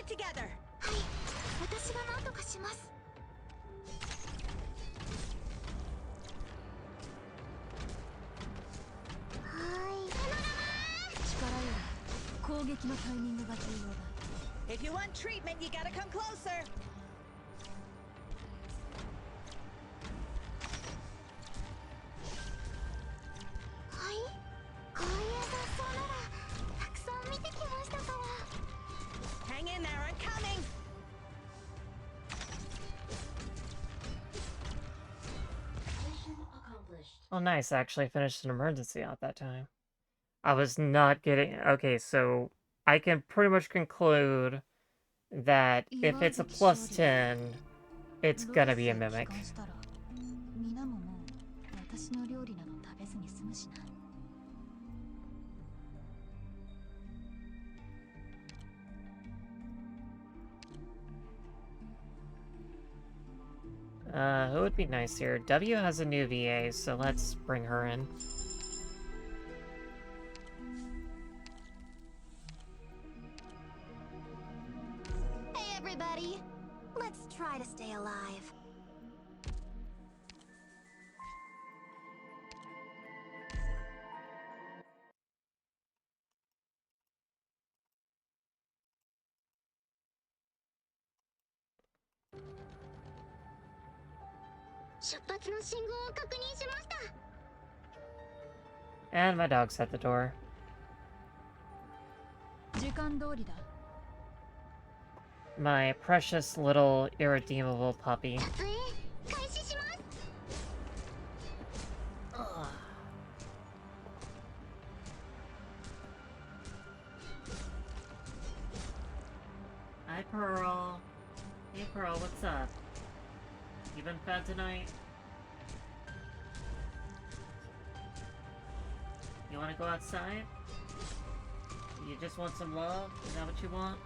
Together. はい、私が何とかします。はい。力より攻撃のタイミングが重要だ。If you want treatment, you gotta come closer. はい。こういう雑草ならたくさん見てきましたから。Hang in there, I'm coming! Oh nice, I actually finished an emergency at that time. I was not getting... Okay, so I can pretty much conclude that if it's a plus 10, it's gonna be a mimic. Who would be nice here? W has a new VA, so let's bring her in. Hey everybody! Let's try to stay alive. And my dog's at the door. 時間通りだ。 My precious little irredeemable puppy. Ugh. Hi, Pearl. Hey, Pearl, what's up? You been fed tonight? You wanna go outside? You just want some love? Is that what you want?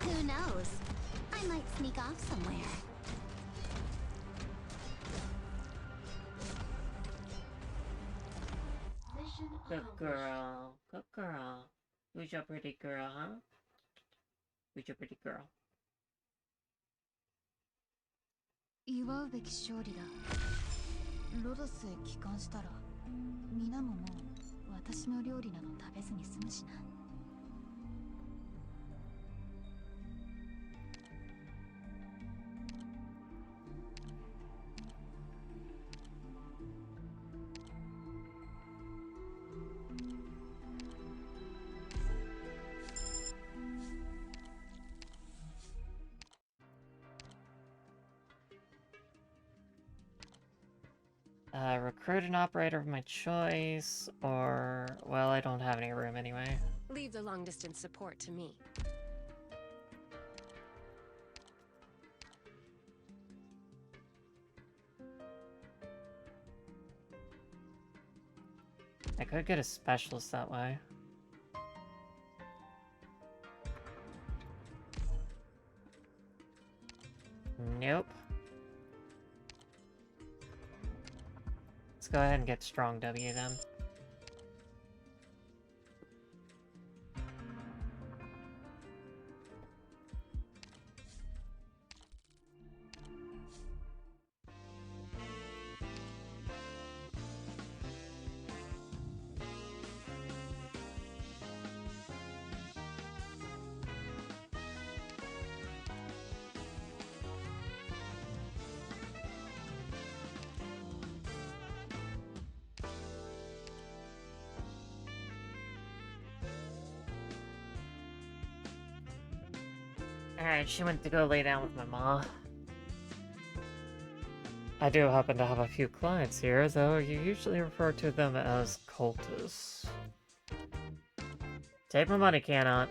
Who knows? I might sneak off somewhere. Good girl. Good girl. Who's your pretty girl, huh? Who's your pretty girl? 祝うべき勝利だ。ロドスへ帰還したら、皆ももう私の料理など食べずに済むしな。recruit an operator of my choice, or... well, I don't have any room anyway. Leave the long-distance support to me. I could get a specialist that way. Nope. Let's go ahead and get strong W then. Alright, she went to go lay down with my ma. I do happen to have a few clients here, though you usually refer to them as cultists. Take my money, cannot.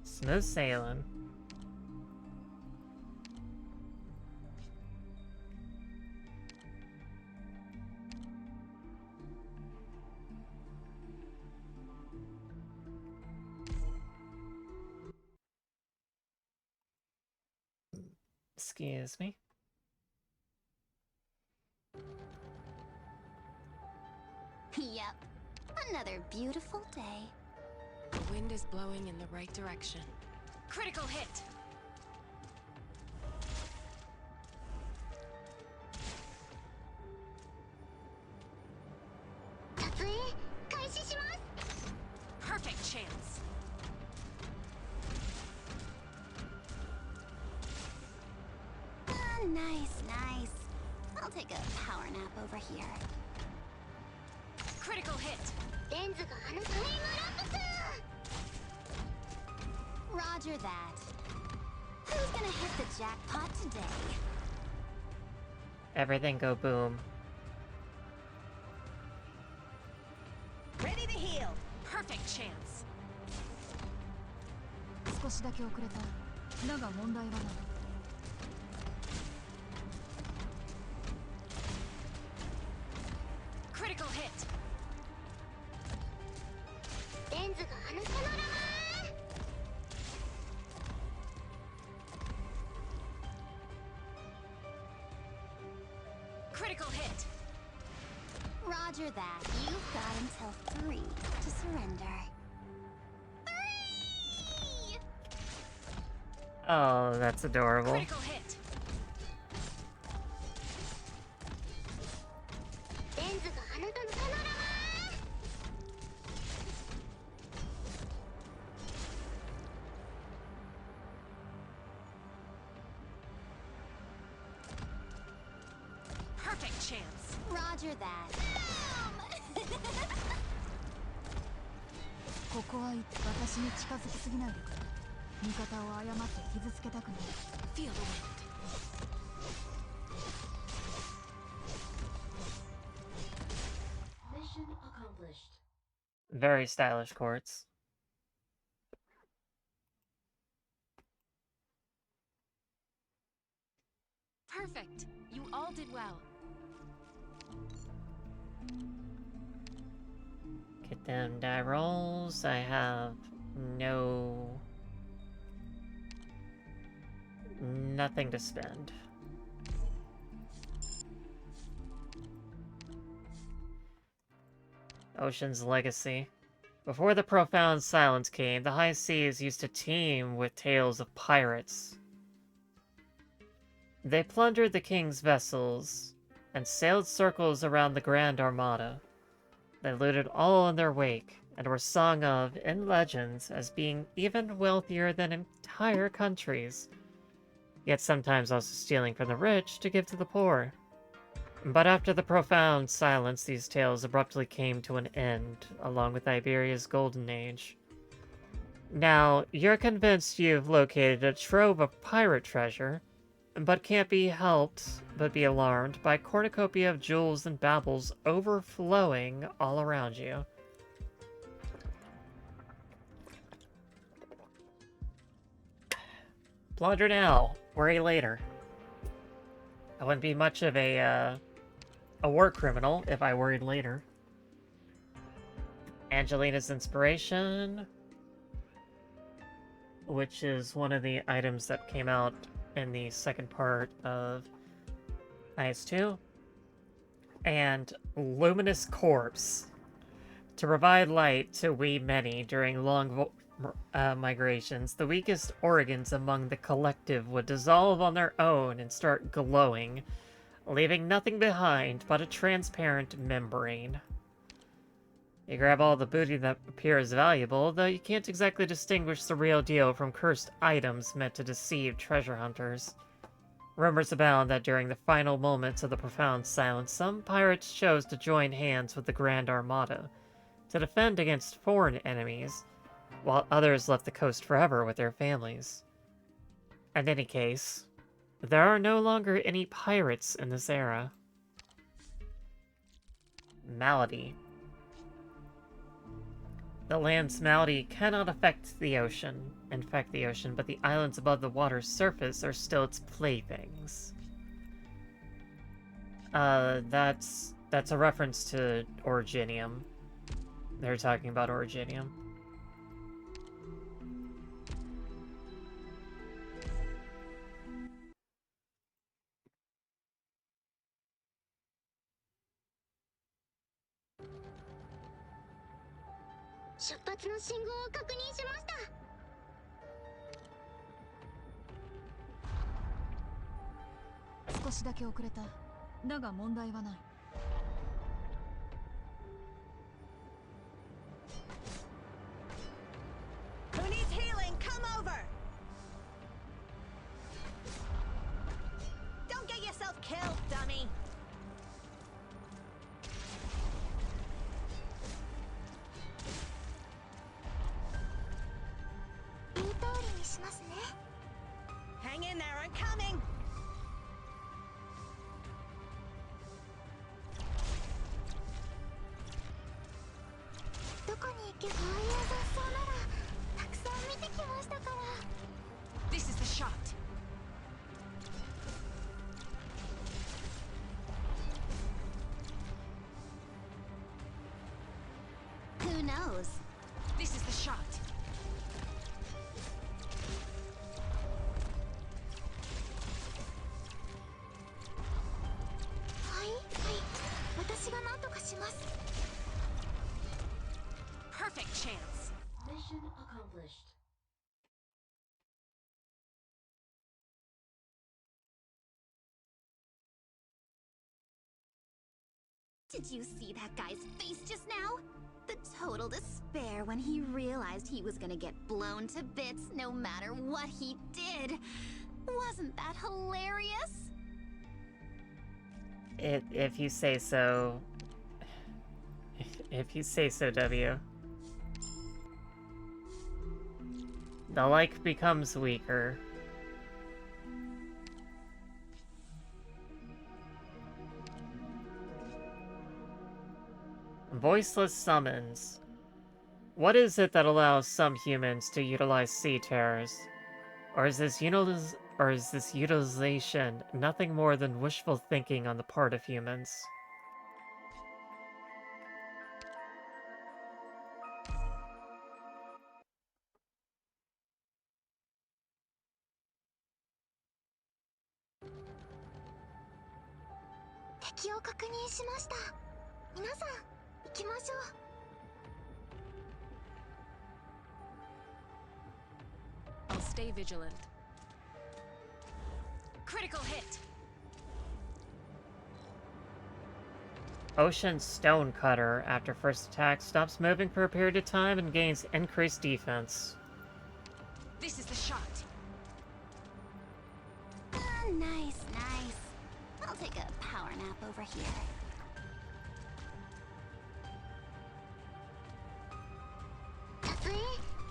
Smooth sailing. Excuse me. Yep. Another beautiful day. The wind is blowing in the right direction. Critical hit! Perfect chance. Nice, nice. I'll take a power nap over here. Critical hit! Roger that. Who's gonna hit the jackpot today? Everything go boom. Ready to heal. Perfect chance. 少しだけ遅れた。だが問題はない。Critical hit! Critical hit! Roger that. You've got until 3 to surrender. 3! Oh, that's adorable. Critical hit! Perfect chance. Roger that. ここは私に近づきすぎないでくれ。味方を誤って傷つけたくない。 Feel the wind. Mission accomplished. Very stylish courts. Perfect. You all did well. Get them die rolls. I have nothing to spend. Ocean's Legacy. Before the profound silence came, the high seas used to teem with tales of pirates. They plundered the king's vessels and sailed circles around the Grand Armada. They looted all in their wake, and were sung of in legends as being even wealthier than entire countries, yet sometimes also stealing from the rich to give to the poor. But after the profound silence, these tales abruptly came to an end, along with Iberia's golden age. Now, you're convinced you've located a trove of pirate treasure, but can't be helped but be alarmed by a cornucopia of jewels and baubles overflowing all around you. Plunder now, worry later. I wouldn't be much of a war criminal if I worried later. Angelina's Inspiration, which is one of the items that came out in the second part of IS-2. And Luminous Corpse, to provide light to we many during long migrations. The weakest organs among the collective would dissolve on their own and start glowing, leaving nothing behind but a transparent membrane. You grab all the booty that appears valuable, though you can't exactly distinguish the real deal from cursed items meant to deceive treasure hunters. Rumors abound that during the final moments of the profound silence, some pirates chose to join hands with the Grand Armada to defend against foreign enemies, while others left the coast forever with their families. In any case, there are no longer any pirates in this era. Malady. The land's malady cannot infect the ocean, but the islands above the water's surface are still its playthings. That's a reference to Originium. They're talking about Originium. Who needs healing? Come over! Don't get yourself killed, dummy! Hang in there, I'm coming! This is the shot. Who knows? This is the shot. Perfect chance. Mission accomplished. Did you see that guy's face just now? The total despair when he realized he was gonna get blown to bits no matter what he did. Wasn't that hilarious? If you say so. If you say so, W. The like becomes weaker. Voiceless summons. What is it that allows some humans to utilize sea terrors? Or is this utilization nothing more than wishful thinking on the part of humans? I'll stay vigilant. Critical hit. Ocean Stonecutter, after first attack, stops moving for a period of time and gains increased defense. This is the shot. Nice, nice. I'll take a power nap over here.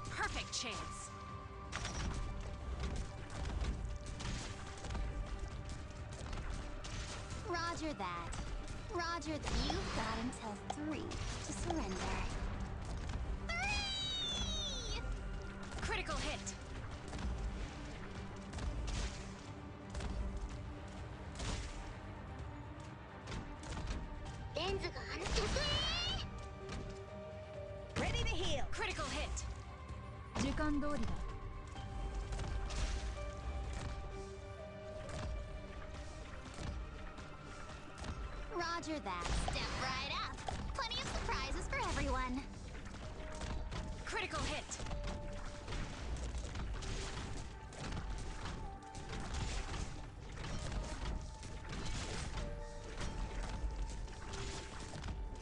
Perfect chance. Roger that. Roger that. You've got until 3 to surrender. 3! Critical hit. Ready to heal. Critical hit. 時間通りだ。 Roger that. Step right up. Plenty of surprises for everyone. Critical hit.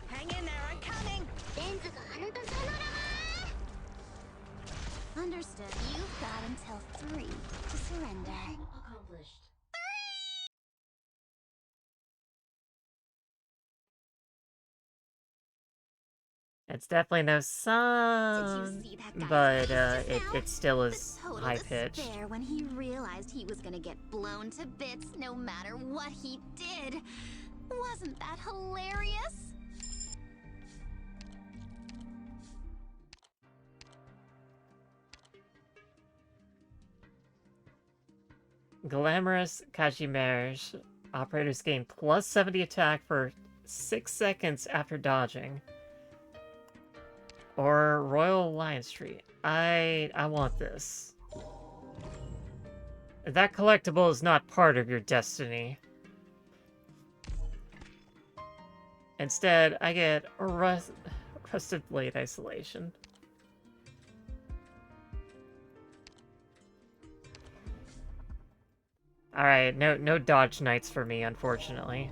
Hang in there, I'm coming. Understood. You've got until 3 to surrender. Mission accomplished. It's definitely no Did you sun, see that guy's but face just now? it still The is total high-pitched. despair when he realized he was gonna get blown to bits no matter what he did. Wasn't that hilarious? Glamorous Kajimerge. Operators gain plus 70 attack for 6 seconds after dodging. Or Royal Lion Street. I want this. That collectible is not part of your destiny. Instead, I get Rusted Blade Isolation. Alright, no dodge knights for me, unfortunately.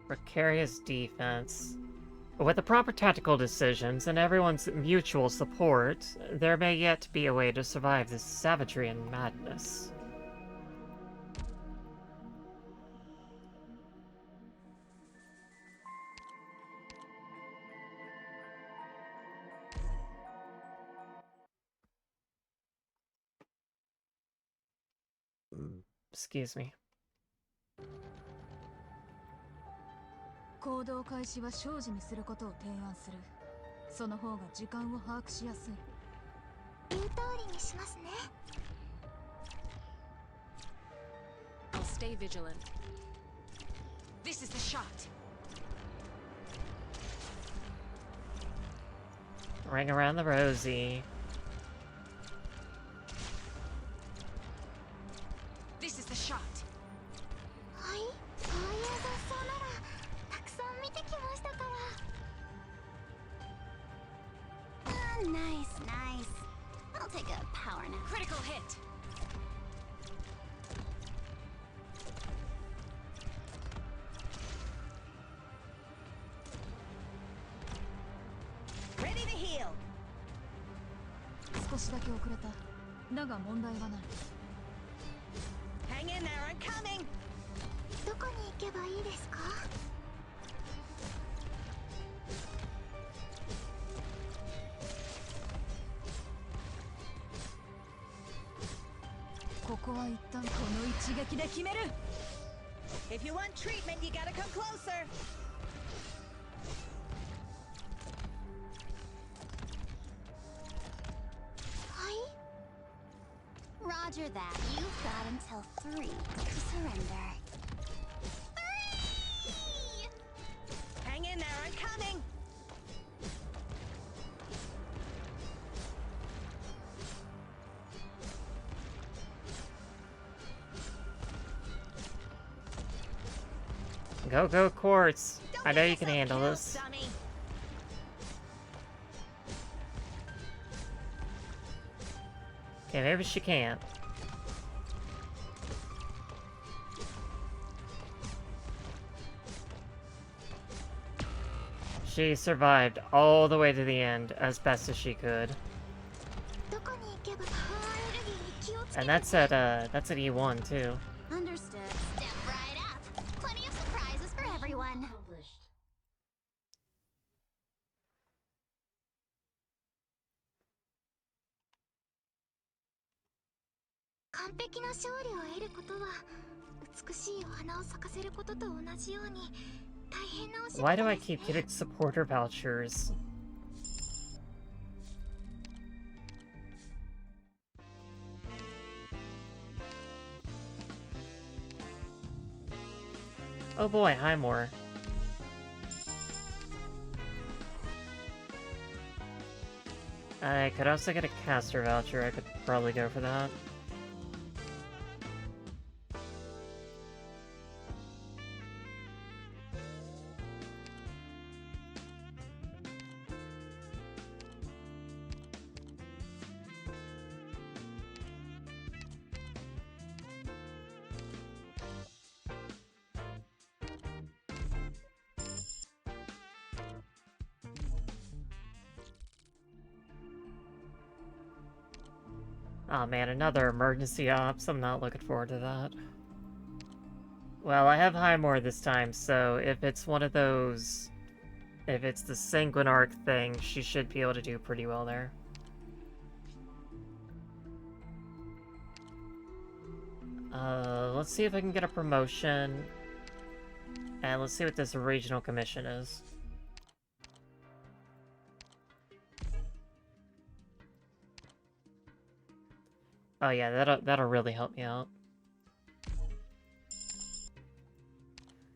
Precarious defense. With the proper tactical decisions and everyone's mutual support, there may yet be a way to survive this savagery and madness. Excuse me. 行動開始は生じにすることを提案する。その方が時間を把握しやすい。言う通りにしますね。 I'll stay vigilant. This is the shot. Ring around the rosy. This is the shot. はい、そういう雑草ならたくさん見てきましたから。Nice, nice. I'll take a power nap. Critical hit. Ready to heal. 少しだけ遅れた。だが問題はない。 Hang in there, I'm coming. どこに行けばいいですか? ここは一旦この一撃で決める。 If you want treatment, you gotta come closer. Roger that. You've got until 3 to surrender. 3! Hang in there, I'm coming. Go, Quartz. I know you can handle this. Okay, maybe she can't. She survived all the way to the end as best as she could. And that's at E1 too. Understood. Step right up. Plenty of surprises for everyone. Accomplished. 完璧な勝利を得ることは美しいお花を咲かせることと同じように大変なお仕事 Why do I ですね keep getting supporter vouchers? Oh boy, Highmore. I could also get a caster voucher. I could probably go for that. Oh man, another emergency ops. I'm not looking forward to that. Well, I have Highmore this time, so if it's one of those... If it's the Sanguine Arc thing, she should be able to do pretty well there. Let's see if I can get a promotion. And let's see what this regional commission is. Oh yeah, that'll really help me out.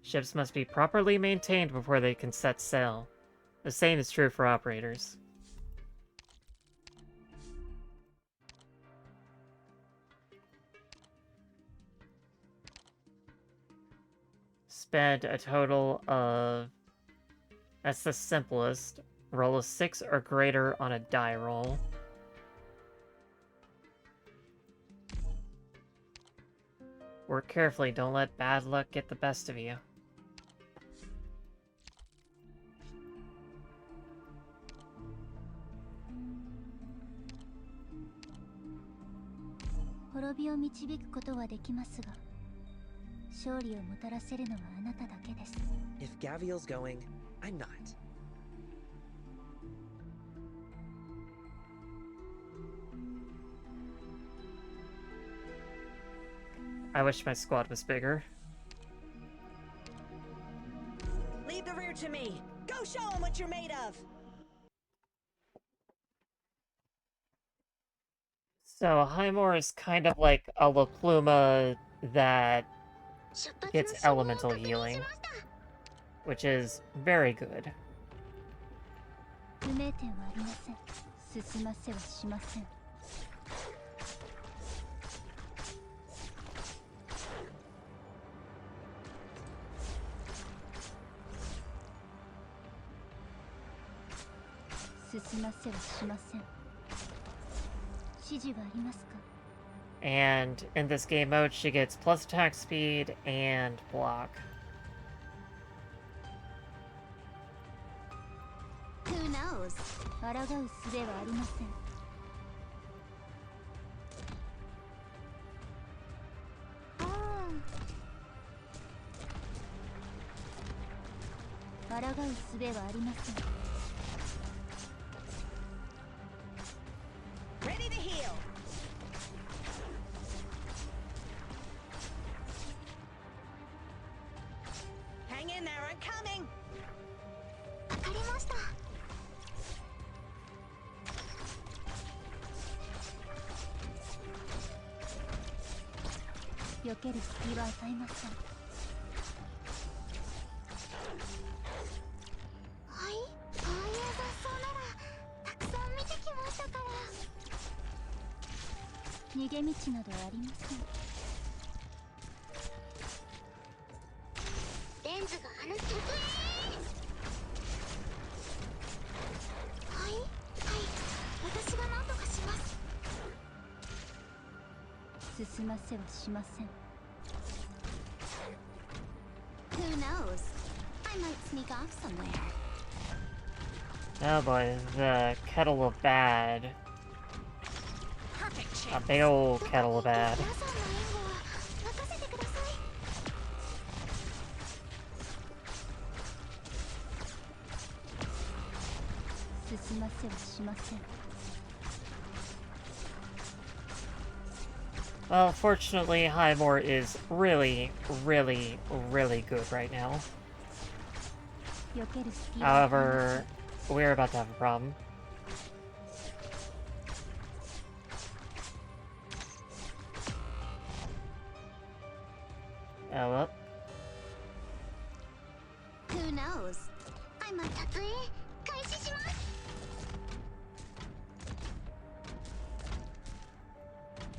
Ships must be properly maintained before they can set sail. The same is true for operators. Spend a total of... That's the simplest. Roll a 6 or greater on a die roll. Work carefully, don't let bad luck get the best of you. If Gaviel's going, I'm not. I wish my squad was bigger. Leave the rear to me. Go show them what you're made of. So, Highmore is kind of like a La Pluma that gets elemental healing, which is very good. And in this game mode, she gets plus attack speed and block. Who knows? Ready to heal. Hang in there, I'm coming. わかりました。避ける隙は与えません。はい、こういう雑草ならたくさん見てきましたから。逃げ道などありません。レンズがあの曲へ。Who knows? I might sneak off somewhere. Oh boy, the kettle of bad. Perfect A chance. big old kettle of bad. 皆さんの援護は任せてください。進ませはしません。 Well, fortunately, Highmore is really, really, really good right now. 避ける隙は However, we're about to have a problem. Oh, well. Who knows? I might. 撮影開始します。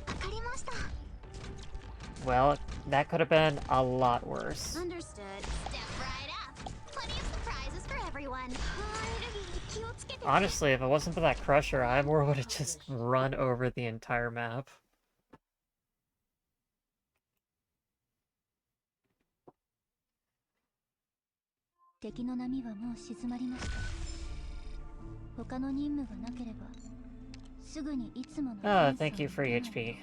わかりました。 Well, that could have been a lot worse. Understood. Step right up. Plenty of surprises for everyone. 気をつけてね。 Honestly, if it wasn't for that crusher, Highmore would have just run over the entire map. 敵の波はもう静まりました。他の任務がなければすぐにいつもの Oh, thank you for HP.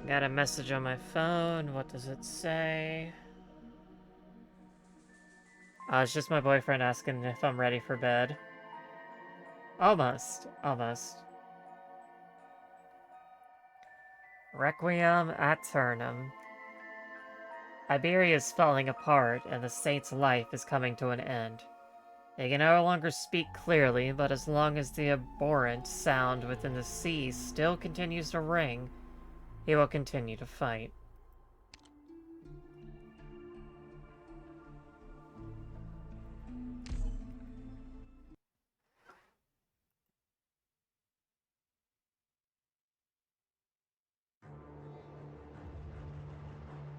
Got a message on my phone. What does it say? It's just my boyfriend asking if I'm ready for bed. Almost. Almost. Requiem aeternum. Iberia is falling apart, and the saint's life is coming to an end. They can no longer speak clearly, but as long as the abhorrent sound within the sea still continues to ring, he will continue to fight.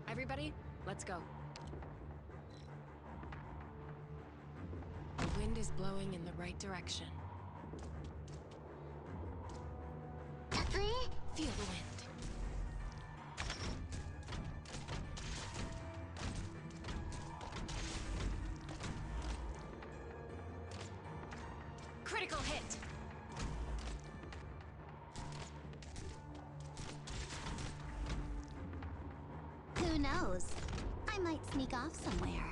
Everybody, let's go. The wind is blowing in the right direction. 撮影 Feel the wind. Critical hit. Who knows? I might sneak off somewhere.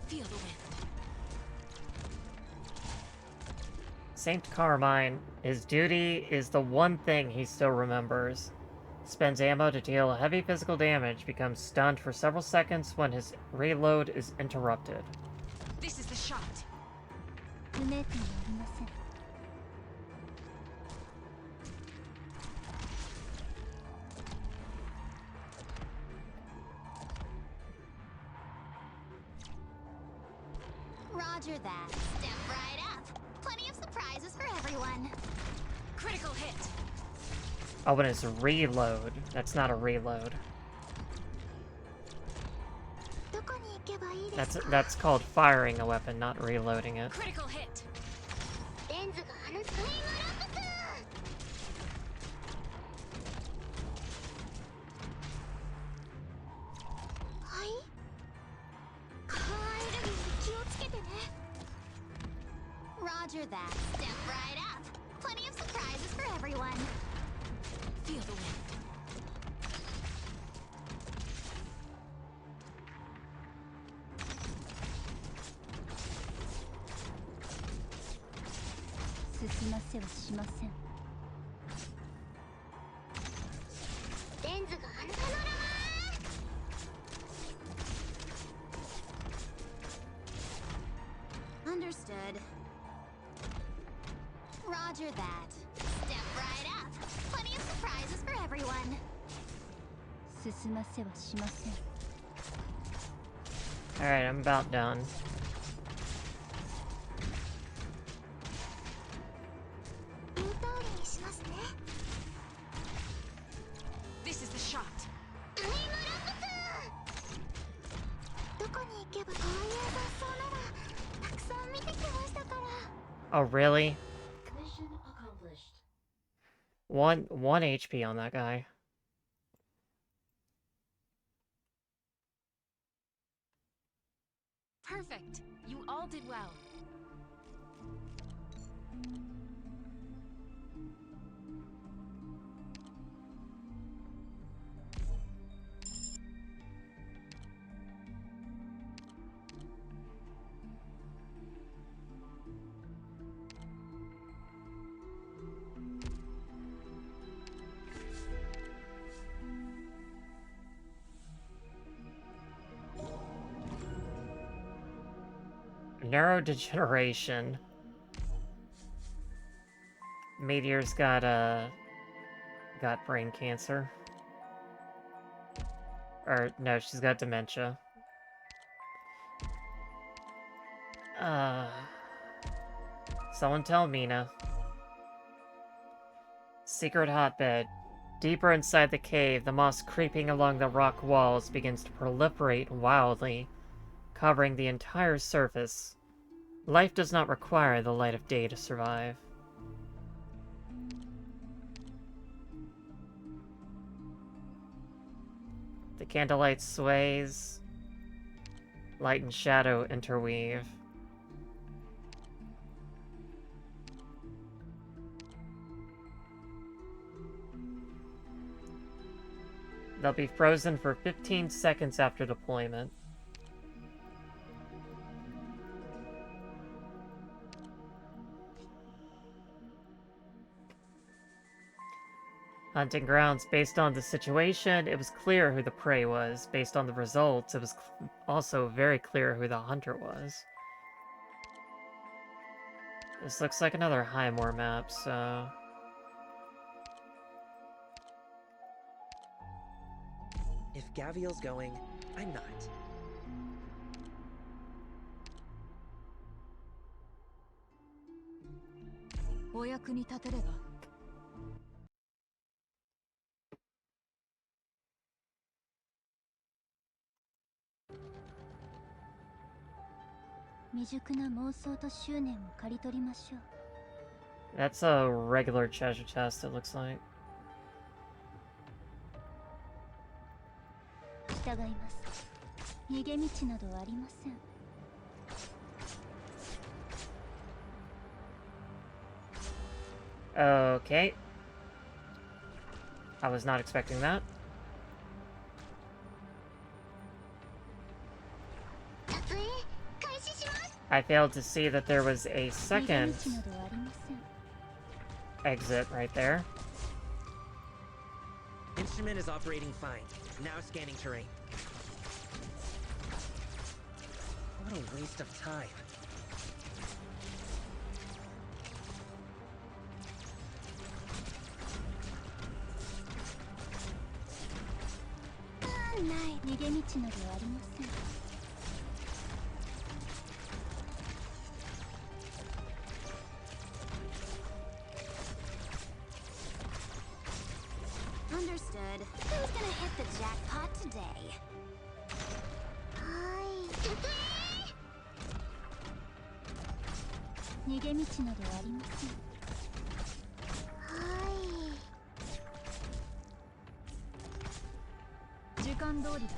Feel the wind. Saint Carmine, his duty is the one thing he still remembers. Spends ammo to deal heavy physical damage, becomes stunned for several seconds when his reload is interrupted. This is the shot. 不明点はありません。 Roger that. Step right up. Plenty of surprises for everyone. Critical hit. Oh, and it's a reload. That's not a reload. どこに行けばいいですか? That's called firing a weapon, not reloading it. Critical hit. レンズが放つタイムラプス. Roger that. Step right up. Plenty of surprises for everyone. Feel the wind. Understood. Roger that. Step right up. Plenty of surprises for everyone. 進ませはしません。 Alright, I'm about done. This is the shot. Oh, really? Mission accomplished. One HP on that guy. Perfect. You all did well. Neurodegeneration. Meteor's got brain cancer. Or no, she's got dementia. Someone tell Mina. Secret hotbed. Deeper inside the cave, the moss creeping along the rock walls begins to proliferate wildly, covering the entire surface. Life does not require the light of day to survive. The candlelight sways. Light and shadow interweave. They'll be frozen for 15 seconds after deployment. Hunting grounds. Based on the situation, it was clear who the prey was. Based on the results, it was also very clear who the hunter was. This looks like another Highmore map, so... If Gaviel's going, I'm not. お役に立てれば。未熟な妄想と執念を刈り取りましょう。 That's a regular treasure chest, it looks like. 従います。逃げ道などありません。 Okay. I was not expecting that. I failed to see that there was a second exit right there. Instrument is operating fine. Now scanning terrain. What a waste of time. Understood. Who's gonna hit the jackpot today? 逃げ道などありません。 時間通りだ。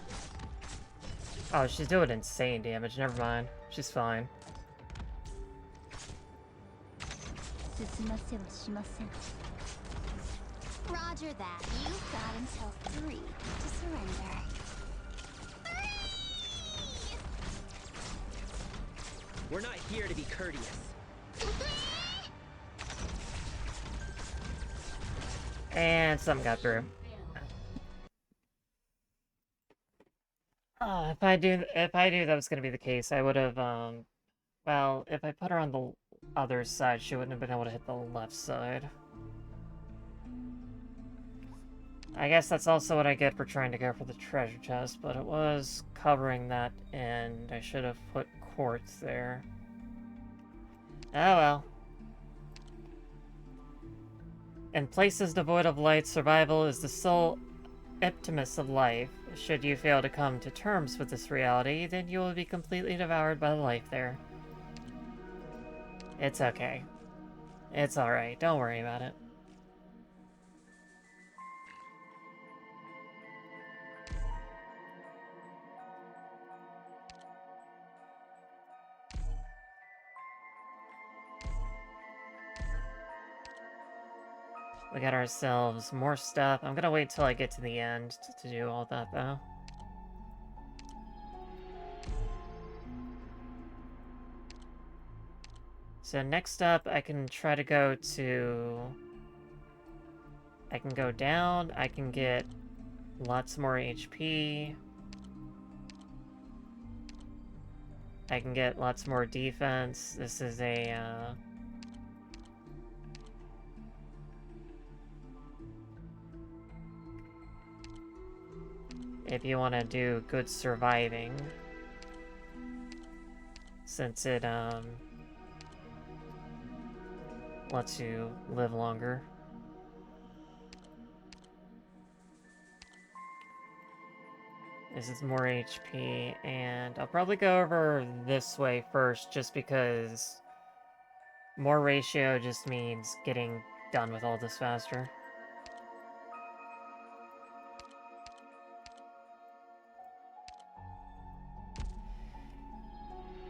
Oh, she's doing insane damage. Never mind. She's fine. 進ませはしません。 Roger that. You've got until 3 to surrender. We're not here to be courteous. And some got through. If I knew that was gonna be the case, I would have, well, if I put her on the other side, she wouldn't have been able to hit the left side. I guess that's also what I get for trying to go for the treasure chest, but it was covering that end. I should have put quartz there. Oh well. In places devoid of light, survival is the sole optimus of life. Should you fail to come to terms with this reality, then you will be completely devoured by the life there. It's okay. It's alright, don't worry about it. We got ourselves more stuff. I'm gonna wait till I get to the end to do all that, though. So next up, I can try to go to... I can go down, I can get lots more HP. I can get lots more defense. This is a, if you want to do good surviving. Since it, lets you live longer. This is more HP, and I'll probably go over this way first, just because more ratio just means getting done with all this faster.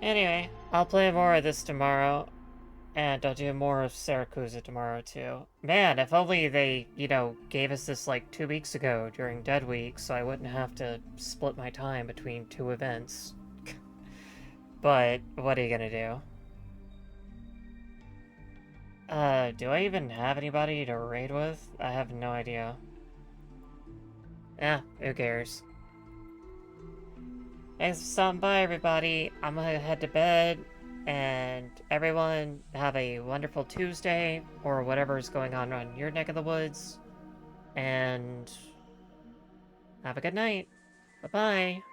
Anyway, I'll play more of this tomorrow. And I'll do more of Saracusa tomorrow, too. Man, if only they, you know, gave us this, like, 2 weeks ago during Dead Week, so I wouldn't have to split my time between 2 events. But, what are you gonna do? Do I even have anybody to raid with? I have no idea. Who cares? Thanks for stopping by, everybody. I'm gonna head to bed. And everyone, have a wonderful Tuesday, or whatever is going on your neck of the woods. And have a good night. Bye-bye.